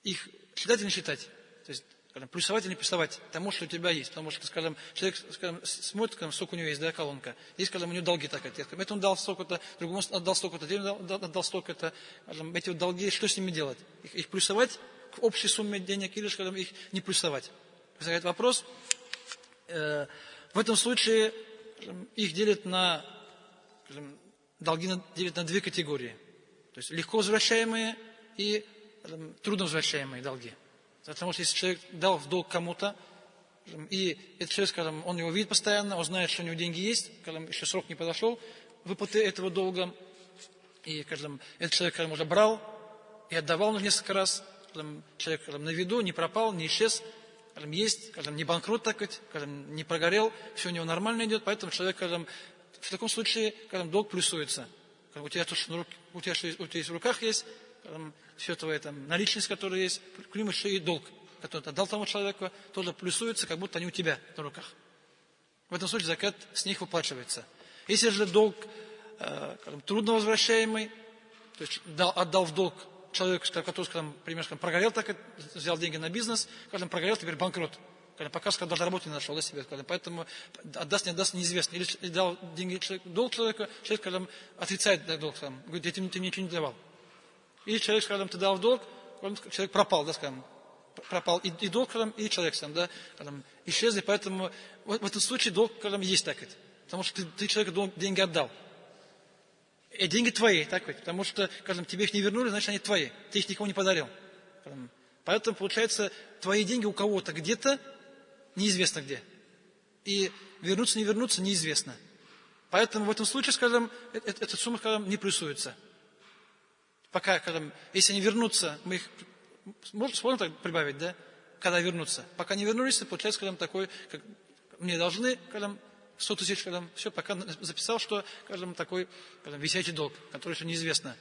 их считать или не считать? То есть, скажем, плюсовать или не плюсовать тому, что у тебя есть. Потому что, скажем, человек, скажем, смотрит, скажем, сколько у него есть, да, колонка. Есть, скажем, у него долги так, это он дал столько-то, другому отдал столько-то, отдал столько-то. Скажем, эти вот долги, что с ними делать? Их плюсовать к общей сумме денег или, скажем, их не плюсовать? Возникает вопрос. В этом случае, скажем, их делят на, скажем, долги делят на две категории. То есть легко возвращаемые и трудно возвращаемые долги. Потому что если человек дал в долг кому-то, и этот человек, скажем, он его видит постоянно, он знает, что у него деньги есть, скажем, еще срок не подошел выплаты этого долга, и, скажем, этот человек, скажем, уже брал и отдавал несколько раз, скажем, человек, скажем, на виду, не пропал, не исчез, скажем, есть, скажем, не банкрот, так сказать, скажем, не прогорел, все у него нормально идет, поэтому человек, скажем, в таком случае, скажем, долг плюсуется. У тебя то, что у тебя есть в руках есть, все твоя там наличность, которая есть, к ним еще и долг, который ты отдал тому человеку, тоже плюсуется, как будто они у тебя на руках. В этом случае закат с них выплачивается. Если же долг трудно возвращаемый, то есть отдал в долг человеку, который, скажем, например, прогорел, так взял деньги на бизнес, скажем, прогорел, теперь банкрот. Пока, скажем, даже работу не нашел, да, себе, скажем, поэтому отдаст, не отдаст, неизвестно. Или дал деньги долг человеку, человек, скажем, отрицает долг, скажем, говорит, ты мне ничего не давал. Или человек, скажем, ты дал в долг, человек пропал, да, скажем, пропал и долг, скажем, и человек, скажем, да, скажем, исчезли, поэтому в этом случае долг, скажем, есть так ведь, потому что ты человеку деньги отдал. И деньги твои, так ведь, потому что, скажем, тебе их не вернули, значит, они твои, ты их никому не подарил. Поэтому, получается, твои деньги у кого-то где-то, неизвестно где. И вернуться, не вернуться, неизвестно. Поэтому в этом случае, скажем, эта сумма, скажем, не плюсуется. Пока, скажем, если они вернутся, мы их сможем так прибавить, да? Когда вернутся. Пока не вернулись, получается, скажем, такой, как мне должны, скажем, 100 тысяч, скажем, все, пока записал, что, скажем, такой, скажем, висячий долг, который еще неизвестно.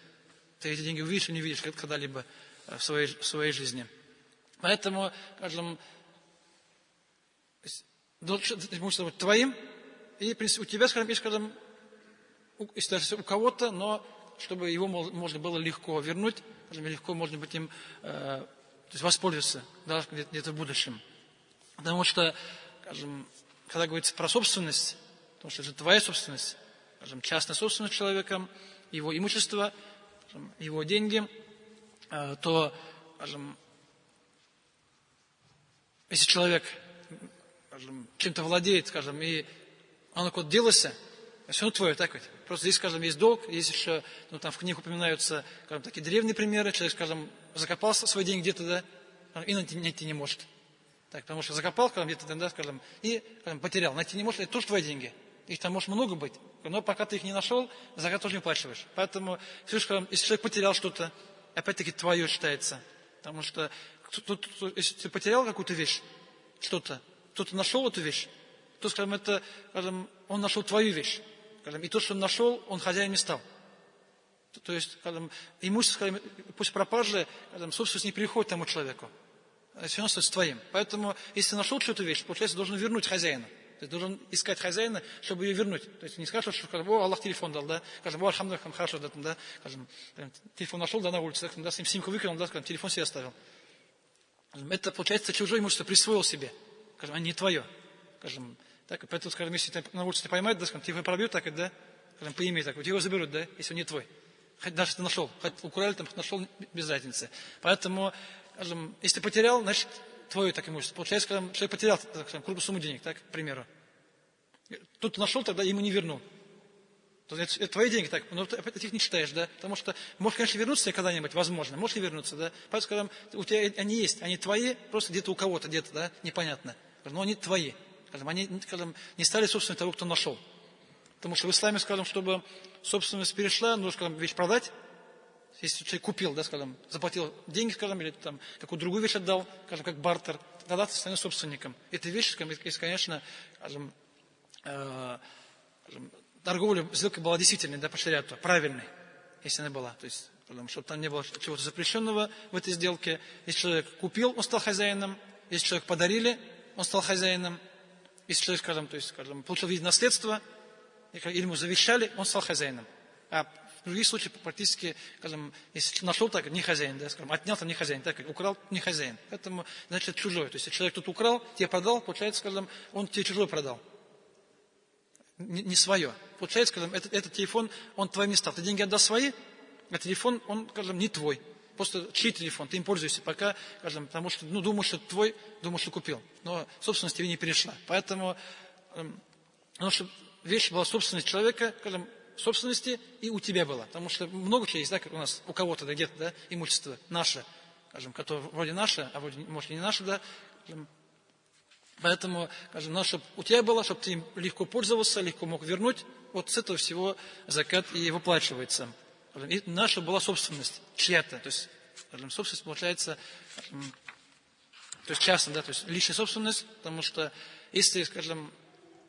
Ты эти деньги увидишь или не увидишь когда-либо в своей жизни. Поэтому, скажем, может быть твоим, и, в принципе, у тебя, скажем, есть, скажем, если у кого-то, но чтобы его можно было легко вернуть, легко можно быть им то есть воспользоваться даже где-то в будущем. Потому что, скажем, когда говорится про собственность, потому что это твоя собственность, скажем, частная собственность человека, его имущество, скажем, его деньги, то, скажем, если человек скажем, чем-то владеет, скажем, и оно куда-то делось, все равно твое, так ведь. Просто здесь, скажем, есть долг, есть еще, ну, там в книгах упоминаются, скажем, такие древние примеры, человек, скажем, закопал свои деньги где-то, да, и найти не может. Так, потому что закопал, скажем, где-то, да, скажем, и, скажем, потерял, найти не может, это тоже твои деньги. Их там может много быть, но пока ты их не нашел, закат тоже не уплачиваешь. Поэтому, скажем, если человек потерял что-то, опять-таки твое считается. Потому что, если ты потерял какую-то вещь, что-то, кто-то нашел эту вещь, то, скажем, это, скажем, он нашел твою вещь. Скажем, и то, что он нашел, он хозяин не стал. То есть, скажем, имущество, скажем, пусть пропажи, скажем, собственность не переходит тому человеку. Все равно остается твоим. Поэтому, если ты нашел что-то вещь, получается, должен вернуть хозяина. Ты должен искать хозяина, чтобы ее вернуть. То есть не скажешь, что скажем, о, Аллах телефон дал, да, скажем, о, альхамдулилlah, хорошо, да, скажем, телефон нашел, да, на улице, да, симку выкинул, да, скажем, телефон себе оставил. Это, получается, чужое имущество присвоил себе, скажем, а не твое. Скажем, так, поэтому, скажем, если ты на улице поймают, да, скажем, телефон пробьют, так, да, скажем, по имени, так, его заберут, да, если он не твой. Хоть даже ты нашел, хоть украли, там, нашел, без разницы. Поэтому, скажем, если ты потерял, значит, твое так имущество. Получается, когда человек потерял, так скажем, крупную сумму денег, так, к примеру. Тут нашел, тогда ему не вернул. То есть это твои деньги, так, но ты опять их не считаешь, да? Потому что, может, конечно, вернуться когда-нибудь, возможно, можешь и вернуться, да? Поэтому, когда у тебя они есть, они твои, просто где-то у кого-то, где-то, да, непонятно. Но они твои. Скажем, они, скажем, не стали собственностью того, кто нашел. Потому что в исламе, скажем, чтобы собственность перешла, нужно, скажем, вещь продать. Если человек купил, да, скажем, заплатил деньги, скажем, или там какую-то другую вещь отдал, скажем, как бартер, тогда ты станешь собственником. Эта вещь, скажем, если, конечно, скажем, торговля, сделка была действительной, да, по шариату, правильной, если она была. То есть, чтобы там не было чего-то запрещенного в этой сделке. Если человек купил, он стал хозяином. Если человек подарили, он стал хозяином. Если человек, скажем, то есть, скажем, получил в виде наследства, или ему завещали, он стал хозяином. А в других случаях практически, скажем, если нашел, так, не хозяин, да, скажем, отнял, там не хозяин, так, украл, не хозяин. Поэтому, значит, это чужой. То есть, если человек тут украл, тебе продал, получается, скажем, он тебе чужой продал. Не свое. Получается, скажем, этот телефон, он твоим не стал. Ты деньги отдал свои, а телефон, он, скажем, не твой. Просто чей телефон, ты им пользуешься, пока, скажем, потому что, ну, думаешь, что твой, думаешь, что купил. Но собственность тебе не перешла. Поэтому, чтобы вещь была собственность человека, скажем, собственности и у тебя была. Потому что много чего есть, да, как у нас, у кого-то, да, где-то, да, имущество наше, скажем, которое вроде наше, а вроде, может, и не наше, да, скажем. Поэтому, скажем, надо, чтобы у тебя было, чтобы ты им легко пользовался, легко мог вернуть. Вот с этого всего закат и выплачивается. И наша была собственность, чья-то. То есть, скажем, собственность получается, то есть частная, да, то есть личная собственность, потому что если, скажем,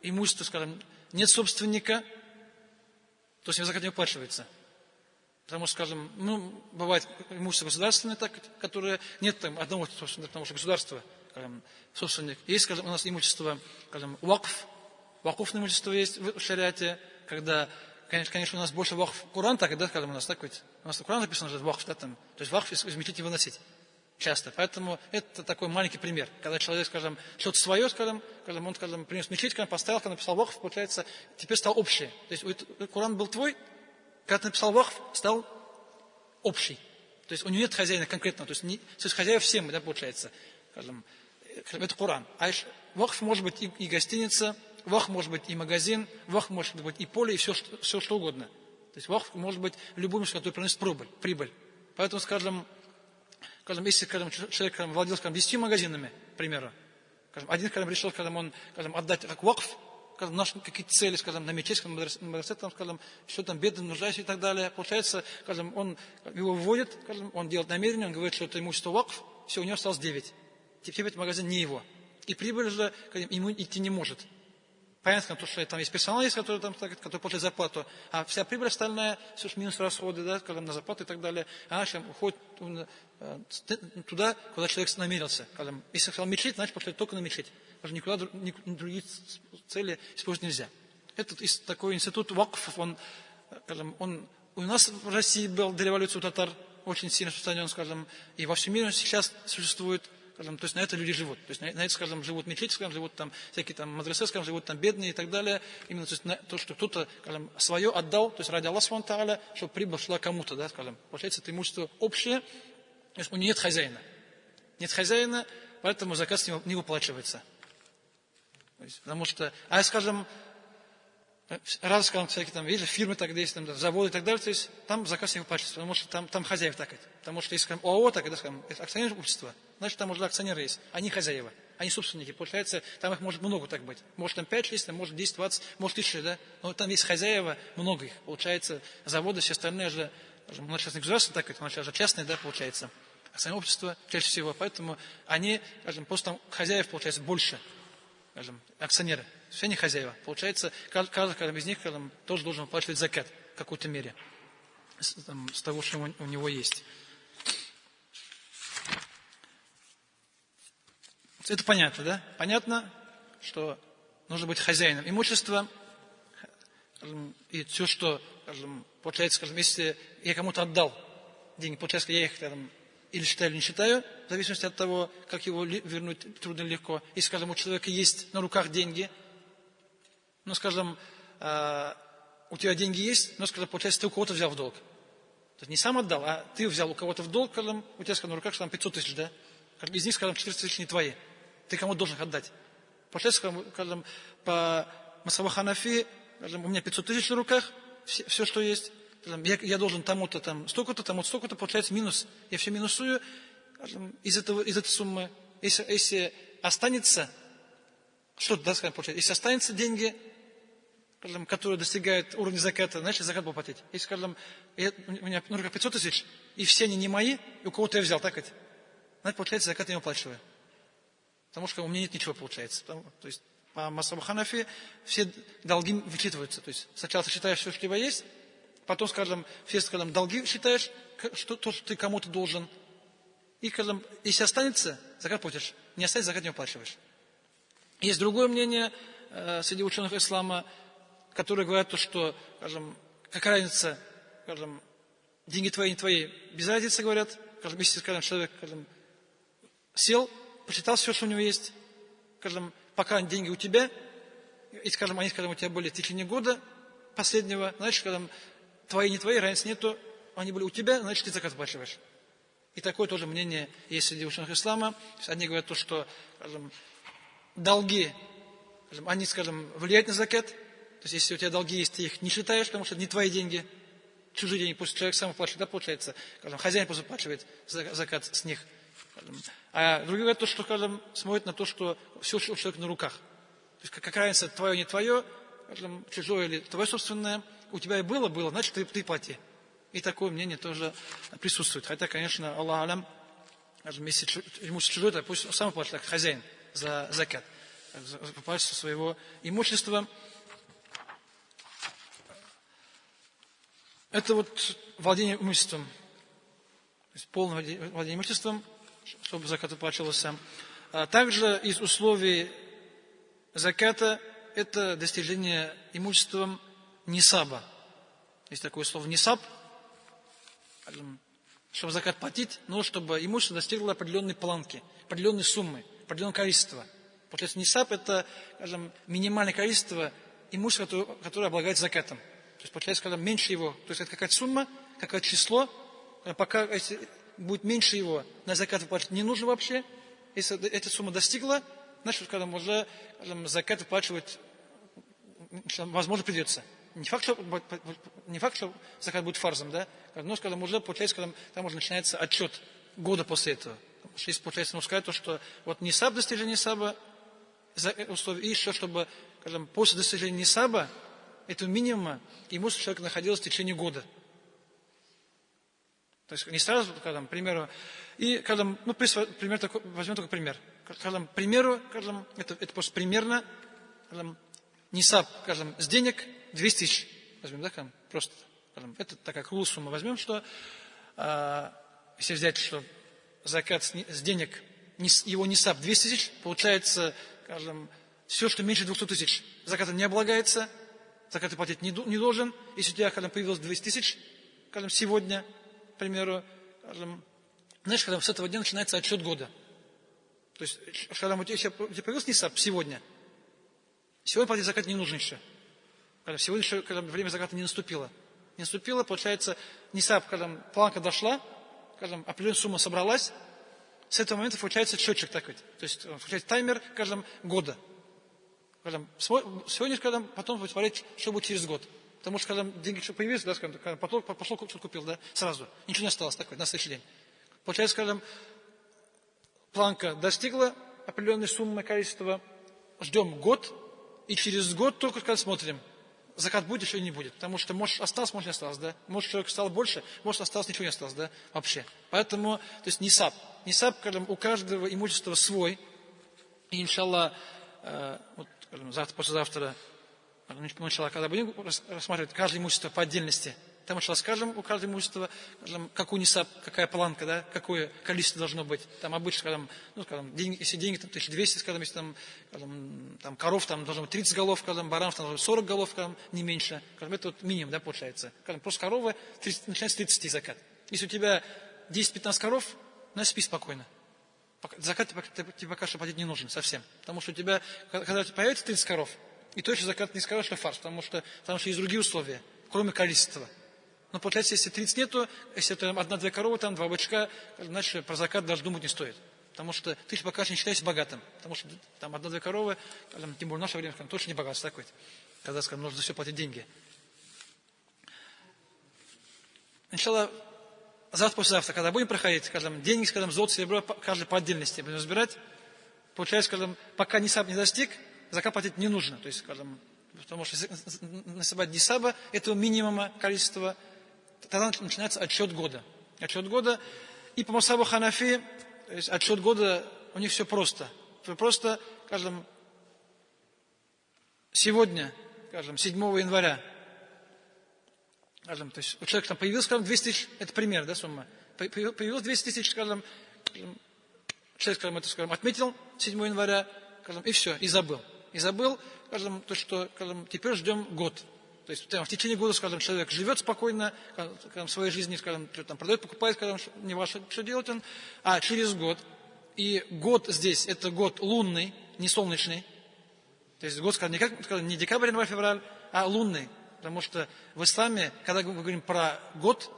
имущество, скажем, нет собственника, то с него закат не выплачивается. Потому что, скажем, ну, бывает имущество государственное, так, которое нет там одного собственника, потому что государство, скажем, собственник. Есть, скажем, у нас имущество, скажем, вакуфное имущество есть в шариате, когда, конечно, у нас больше вакуф Коран, так, да, скажем, у нас так ведь, у нас в Коране написано, что вакуф, да, там, то есть вакуф из мечети выносить часто. Поэтому это такой маленький пример. Когда человек, скажем, что-то свое, скажем, он, скажем, принес в мечеть, когда поставил, когда написал вакуф, получается, теперь стал общий. То есть Коран был твой, когда ты написал вакуф, стал общий. То есть у него нет хозяина конкретного, то есть хозяев все мы, да, получается, скажем, это Коран. А вакуф может быть и гостиница, вакуф может быть и магазин, вакуф может быть и поле, и все что угодно. То есть вакуф может быть любой мужчина, который приносит прибыль. Поэтому, скажем, если, скажем, человек, скажем, владел, скажем, 10 магазинами, к примеру, скажем, один, скажем, решил, скажем, он, скажем, отдать как вакуф, скажем, наши какие-то цели, скажем, на мечеть, скажем, мадресе, там, скажем, что там, бедным, нуждающим и так далее. Получается, скажем, он его выводит, скажем, он делает намерение, он говорит, что это имущество вакуф, все, у него осталось 9. Теперь этот магазин не его. И прибыль же, скажем, ему идти не может. Понятно, то, что там есть персонал, есть, который получает зарплату, а вся прибыль остальная, все минус расходы, да, скажем, на зарплату и так далее, она уходит туда, куда человек намерился. Скажем, если сказал мечеть, значит, получает только на мечеть. Потому что никуда другие цели использовать нельзя. Этот такой институт вакфов, он, скажем, он у нас в России был до революции у татар очень сильно распространен, скажем, и во всем мире сейчас существует. Скажем, то есть на это люди живут. То есть на это, скажем, живут мечети, скажем, живут там всякие там мадресе, скажем, живут там бедные и так далее. Именно то, есть, то что кто-то, скажем, свое отдал, то есть ради Аллаха Субхану Тааля, чтобы прибыль шла кому-то, да, скажем. Получается, это имущество общее, то есть у него нет хозяина. Нет хозяина, поэтому заказ не выплачивается. Потому что, скажем, скажем, всякие там, видишь, фирмы так есть, там, заводы и так далее, то есть там заказ не выплачивается, потому что там хозяев так. Потому что, если, скажем, ОАО, так, скажем, это акционерное общество, значит, там уже акционеры есть, они хозяева, они собственники. Получается, там их может много так быть. Может там 5 есть, там может 10, 20, может 1000, да? Но там есть хозяева, много их. Получается, заводы, все остальные же, у нас сейчас не государство так, у нас сейчас же частные, да, получается. Акционерное общество чаще всего, поэтому они, скажем, просто там хозяев, получается, больше, скажем, акционеры. Все они хозяева. Получается, каждый из них, скажем, тоже должен выплачивать закат в какой-то мере с того, что у него есть. Это понятно, да? Понятно, что нужно быть хозяином имущества, скажем, и все, что, скажем, получается, скажем, если я кому-то отдал деньги, получается, я их, скажем, или считаю, или не считаю, в зависимости от того, как его вернуть трудно или легко. Если, скажем, у человека есть на руках деньги, ну, скажем, у тебя деньги есть, но, скажем, получается, ты у кого-то взял в долг. То есть не сам отдал, а ты взял у кого-то в долг, скажем, у тебя, скажем, на руках, скажем, 500 тысяч, да? Из них, скажем, 400 тысяч не твои. Ты кому-то должен их отдать. Получается, скажем, по Масаба Ханафи, скажем, у меня 500 тысяч на руках, все, что есть. Я должен тому-то там столько-то, тому-то столько-то, получается минус. Я все минусую, скажем, из этой суммы. Если останется, что-то, да, скажем, получается, если останется деньги, скажем, которые достигают уровня заката, значит, закат буду платить. Если, скажем, у меня на руках 500 тысяч, и все они не мои, и у кого-то я взял, так ведь? Значит, получается, закат я не уплачиваю. Потому что у меня нет ничего, получается. То есть, по Масабу Ханафи все долги вычитываются. То есть, сначала ты считаешь все, что у тебя есть, потом, скажем, все, скажем, долги считаешь, то, что ты кому-то должен. И, скажем, если останется, закат платишь. Не останется, закат не уплачиваешь. Есть другое мнение среди ученых ислама, которые говорят, что, скажем, какая разница, скажем, деньги твои, не твои, без разницы, говорят. Скажем, если, скажем, человек, скажем, сел, посчитал все, что у него есть, скажем, пока деньги у тебя, и, скажем, они, скажем, у тебя были в течение года последнего, значит, скажем, твои, не твои, разницы нету, они были у тебя, значит, ты закат оплачиваешь. И такое тоже мнение есть среди ученых ислама. Одни говорят, что, скажем, долги, скажем, они, скажем, влияют на закат. То есть, если у тебя долги есть, ты их не считаешь, потому что это не твои деньги, чужие деньги, пусть человек сам оплачивает, да, получается, скажем, хозяин пусть оплачивает закат с них. Скажем. А другие говорят, что, скажем, смотрят на то, что все у человека на руках. То есть, какая разница, твое, не твое, скажем, чужое или твое собственное, у тебя и было, значит, ты плати. И такое мнение тоже присутствует. Хотя, конечно, Аллах алям, скажем, если имущество чужое, то пусть сам платит, как хозяин, за закат, за платство своего имущества. Это вот владение имуществом, то есть полное владение имуществом, чтобы закат выплачивался. Также из условий заката это достижение имуществом нисаба. Есть такое слово нисаб. Чтобы закат платить, но чтобы имущество достигло определенной планки, определенной суммы, определенного количества. Получается, нисаб это, скажем, минимальное количество имущества, которое облагается закатом. То есть, получается, когда меньше его, то есть это какая-то сумма, какое-то число, пока если будет меньше его, на закат выплачивать не нужно вообще. Если эта сумма достигла, значит, когда уже, скажем, закат выплачивать, возможно, придется. Не факт, что закат будет фарзом, да? Но, скажем, уже, получается, когда там уже начинается отчет года после этого. Потому что если, получается, нужно сказать, то, что вот нисаб, достижение нисаба, условия, и еще, чтобы, скажем, после достижения нисаба, этого минимума, имущество человека находилось в течение года. То есть не сразу, когда, к примеру, и когда, ну, пример такой, возьмем только пример. Когда, к примеру, это просто примерно, нисаб, скажем, с денег 200 тысяч. Возьмем, да, просто, скажем, это такая круглая сумма. Возьмем, что, если взять, что закат с денег, его нисаб 200 тысяч, получается, скажем, все, что меньше 200 тысяч, закатом не облагается, закат ты платить не должен. Если у тебя, когда появилось 200 тысяч, скажем, сегодня, к примеру, скажем, знаешь, когда с этого дня начинается отсчет года. То есть, когда у тебя появился нисаб сегодня платить закат не нужно еще. Сегодня еще, когда время заката не наступило. Не наступило, получается, нисаб, когда планка дошла, скажем, определенная сумма собралась, с этого момента получается счетчик такой. То есть, включается таймер, скажем, года. Скажем, сегодня, скажем, потом будет смотреть, что будет через год. Потому что, скажем, деньги появились, да, скажем, потом пошел, что-то купил, да, сразу. Ничего не осталось такое на следующий день. Получается, скажем, планка достигла определенной суммы, количества, ждем год, и через год только, скажем, смотрим, закат будет или не будет. Потому что, может, осталось, может, не осталось, да. Может, человек стало больше, может, осталось, ничего не осталось, да, вообще. Поэтому, то есть, нисаб. Нисаб, скажем, у каждого имущества свой. И, иншаллах, вот, скажем, завтра, послезавтра, иншаллах, когда будем рассматривать каждое имущество по отдельности, там, иншаллах, скажем, у каждого имущества, скажем, какой нисаб, какая планка, да, какое количество должно быть. Там обычно, скажем, ну, скажем, деньги, если деньги, там, 1200, скажем, если там коров, там должно быть 30 голов, скажем, баранов, там должно быть 40 голов, скажем, не меньше. Скажем, это вот минимум, да, получается. Скажем, просто коровы, начинается с 30 закат. Если у тебя 10-15 коров, значит, спи спокойно. Закат тебе пока что платить не нужен совсем. Потому что у тебя, когда появится 30 коров, и точно закат не скажешь, что фарш, потому что есть другие условия, кроме количества. Но получается, если 30 нету, если это 1-2 коровы, там 2 бычка, значит, про закат даже думать не стоит. Потому что ты пока что не считаешься богатым. Потому что там 1-2 коровы, тем более в наше время, точно не богатство такое. Когда, скажем, нужно за все платить деньги. Иншаллах, завтра, послезавтра, когда будем проходить, скажем, деньги, скажем, золото, серебро, каждый по отдельности будем разбирать, получается, скажем, пока нисаб не достиг, закат платить не нужно. То есть, скажем, потому что насыпать нисаба, этого минимума количества, тогда начинается отсчет года. Отсчет года. И по мазхабу Ханафи, то есть отсчет года, у них все просто. Просто, скажем, сегодня, скажем, 7 января, скажем, то есть у человека там появилось, скажем, 200 тысяч, это пример, да, сумма. Появилось 200 тысяч, скажем, человек, скажем, это, скажем, отметил 7 января, скажем, и все, и забыл. И забыл, скажем, то, что, скажем, теперь ждем год. То есть там, в течение года, скажем, человек живет спокойно, скажем, в своей жизни, скажем, там, продает, покупает, скажем, не важно, что делать он, а через год. И год здесь, это год лунный, не солнечный. То есть год, скажем, не декабрь, январь, февраль, а лунный. Потому что в исламе, когда мы говорим про год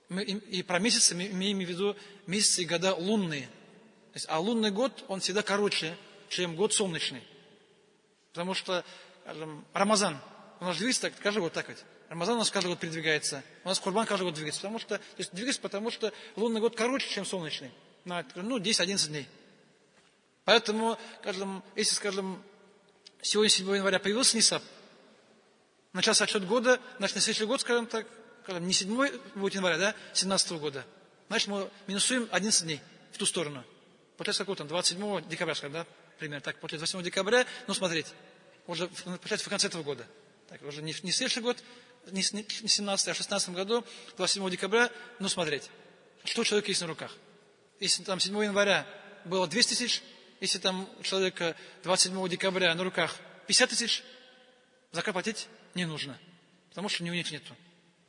и про месяцы, мы имеем в виду месяцы и года лунные. То есть, а лунный год, он всегда короче, чем год солнечный. Потому что, скажем, Рамазан, у нас двигается так, каждый год так вот. Рамазан у нас каждый год передвигается. У нас Курбан каждый год двигается. Потому что лунный год короче, чем солнечный. На 10-11 дней. Поэтому, скажем, если, скажем, сегодня 7 января появился нисаб, начался отсчет года, значит, на следующий год, скажем так, скажем, не 7 будет января, да, 17 года. Значит, мы минусуем 11 дней в ту сторону. Получается, какой там, 27 декабря, скажем, да, примерно так, получается, 27 декабря, ну, смотрите, уже, получается, в конце этого года. Так, уже не следующий год, не 17, а в 16 году, 27 декабря, ну, смотреть, что у человека есть на руках. Если там 7 января было 200 тысяч, если там у человека 27 декабря на руках 50 тысяч, закат платить не нужно, потому что у него нету.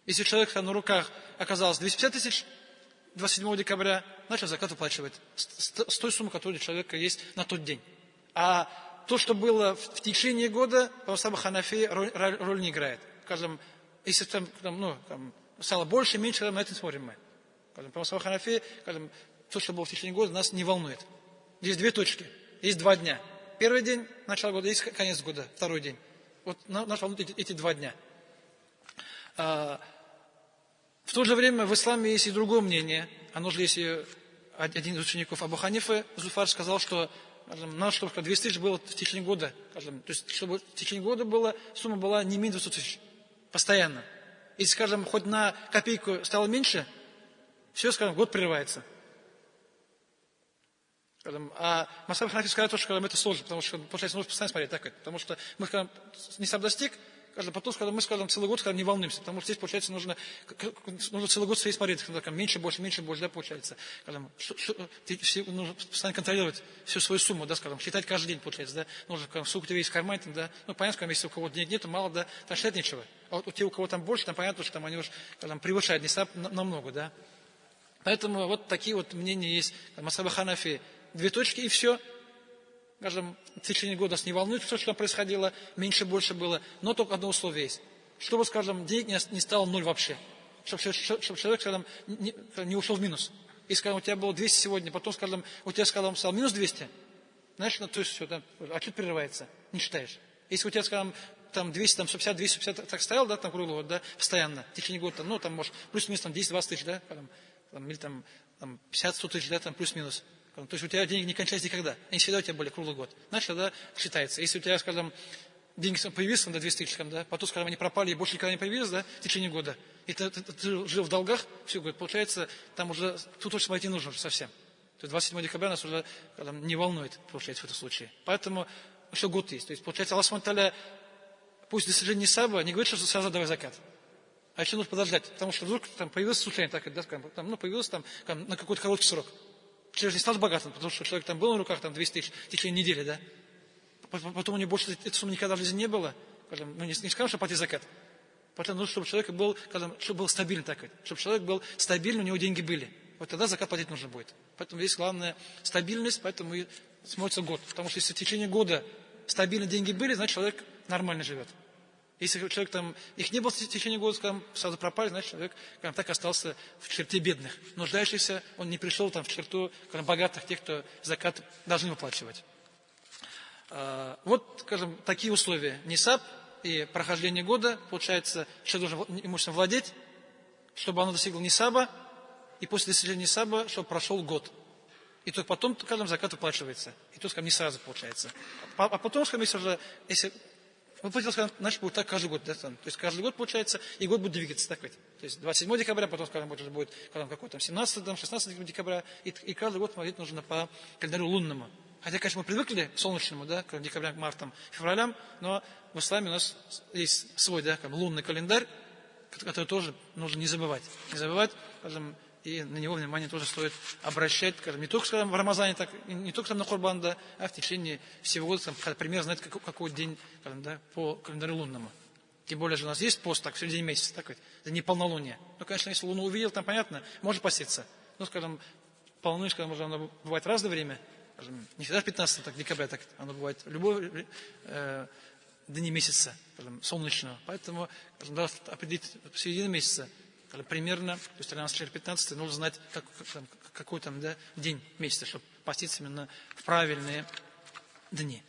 Если у человека на руках оказалось 250 тысяч 27 декабря, значит, закат выплачивает с той суммы, которая у человека есть на тот день. А то, что было в течение года, по мазхабу Ханафи роль не играет. Скажем, если там стало больше, меньше, на это смотрим мы. Скажем, по мазхабу Ханафи, скажем, то, что было в течение года, нас не волнует. Есть 2 точки, есть 2 дня. Первый день, начало года, есть конец года, второй день. Вот нас волнуют эти 2 дня. В то же время в исламе есть и другое мнение. Оно же есть и один из учеников Абу Ханифы, Зуфар, сказал, что надо, чтобы 200 тысяч было в течение года. То есть, чтобы в течение года сумма была не менее 200 тысяч. Постоянно. Если, скажем, хоть на копейку стало меньше, все, скажем, год прерывается. А мазхаб Ханафи сказал, что это сложно, потому что, получается, нужно постоянно смотреть так. Потому что мы, скажем, нисаб достиг, потом, скажем, мы, скажем, целый год, скажем, не волнуемся, потому что здесь, получается, нужно целый год стоять смотреть, меньше, больше, да, получается. Нужно постоянно контролировать всю свою сумму, да, скажем, считать каждый день, получается, да. Нужно, сколько у тебя есть в кармане, там, да. Ну, понятно, скажем, если у кого-то денег нету, мало, да, там считать нечего. А вот у тех, у кого там больше, там понятно, что там они уже, скажем, превышают нисаб намного, да. Поэтому вот такие вот мнения есть. Мазхаб Ханафи, 2 точки и все. Скажем, в течение года нас не волнует, что там происходило, меньше, больше было. Но только одно условие есть. Чтобы, скажем, денег не стало 0 вообще. Чтобы человек, скажем, не ушел в минус. Если, скажем, у тебя было 200 сегодня, потом, скажем, у тебя, скажем, стало минус 200, Знаешь, ну, то есть все, там, отчет прерывается, не читаешь. Если у тебя, скажем, там 200, там 150, 250 так стоял, да, там круглый год, да, постоянно, в течение года, там, ну, там, может, плюс-минус, там, 10-20 тысяч, да, или там 50-100 тысяч, да, там, плюс-минус. То есть у тебя деньги не кончаются никогда, они всегда у тебя были круглый год. Значит, тогда считается. Если у тебя, скажем, деньги появились, там, до 200 тысяч, да, потом, скажем, они пропали и больше никогда не появились, да, в течение года, и ты жил в долгах, все, год, получается, там уже, тут уж смотреть не нужно уже совсем. То есть 27 декабря нас уже не волнует, получается, в этом случае. Поэтому еще год есть. То есть, получается, Аллах Субхану пусть достижение нисаба не говорит, что сразу давай закат. А еще нужно подождать, потому что вдруг там появился случайно, так, да, скажем, там, ну, появился там на какой-то короткий срок. Человек не стал богатым, потому что человек там был на руках там 200 тысяч в течение недели, да. Потом у него больше этой суммы никогда в жизни не было. Мы не скажем, что платить закат. Потому нужно, чтобы человек был, чтобы был стабильный такой. Чтобы человек был стабильный, у него деньги были. Вот тогда закат платить нужно будет. Поэтому здесь главная стабильность, поэтому и смотрится год. Потому что если в течение года стабильно деньги были, значит человек нормально живет. Если человек там, их не было в течение года, скажем, сразу пропали, значит человек так остался в черте бедных. Нуждающихся, он не пришел там в черту богатых, тех, кто закат должны выплачивать. Вот, скажем, такие условия. Нисаб и прохождение года, получается, человек должен имуществом владеть, чтобы оно достигло нисаба, и после достижения нисаба, чтобы прошел год. И только потом, скажем, закат выплачивается. И то, скажем, не сразу получается. А потом, скажем, если выплатил, скажем, значит, будет так каждый год. Да, то есть каждый год получается, и год будет двигаться так вот. То есть 27 декабря, потом, скажем, будет какой-то 17, 16 декабря, и каждый год смотреть нужно по календарю лунному. Хотя, конечно, мы привыкли к солнечному, да, к декабрям, мартам, февралям, но в исламе у нас есть свой, да, лунный календарь, который тоже нужно не забывать. Не забывать, скажем, и на него внимание тоже стоит обращать, скажем, не только, скажем, в Рамазане, так, не только на Курбан, да, а в течение всего года, когда примерно знает, какой день, скажем, да, по календарю лунному. Тем более же у нас есть пост, так, в середине месяца, так, это не полнолуние. Ну, конечно, если луну увидел, там понятно, можно поститься. Ну, скажем, полнолуние, скажем, уже оно бывает в разное время, скажем, не всегда в 15 так, декабря, так, оно бывает в любой дни месяца, скажем, солнечного. Поэтому, скажем, да, определить в середине месяца, примерно, то есть 13-15, нужно знать, какой там, да, день месяца, чтобы поститься именно в правильные дни.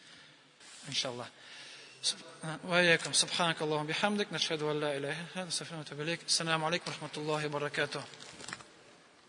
Иншаллах. Ваякум. Субханак Аллаху бихамдик. Нашхаду алла иляха. Ассаляму алейкум. Рахматуллахи баракатух.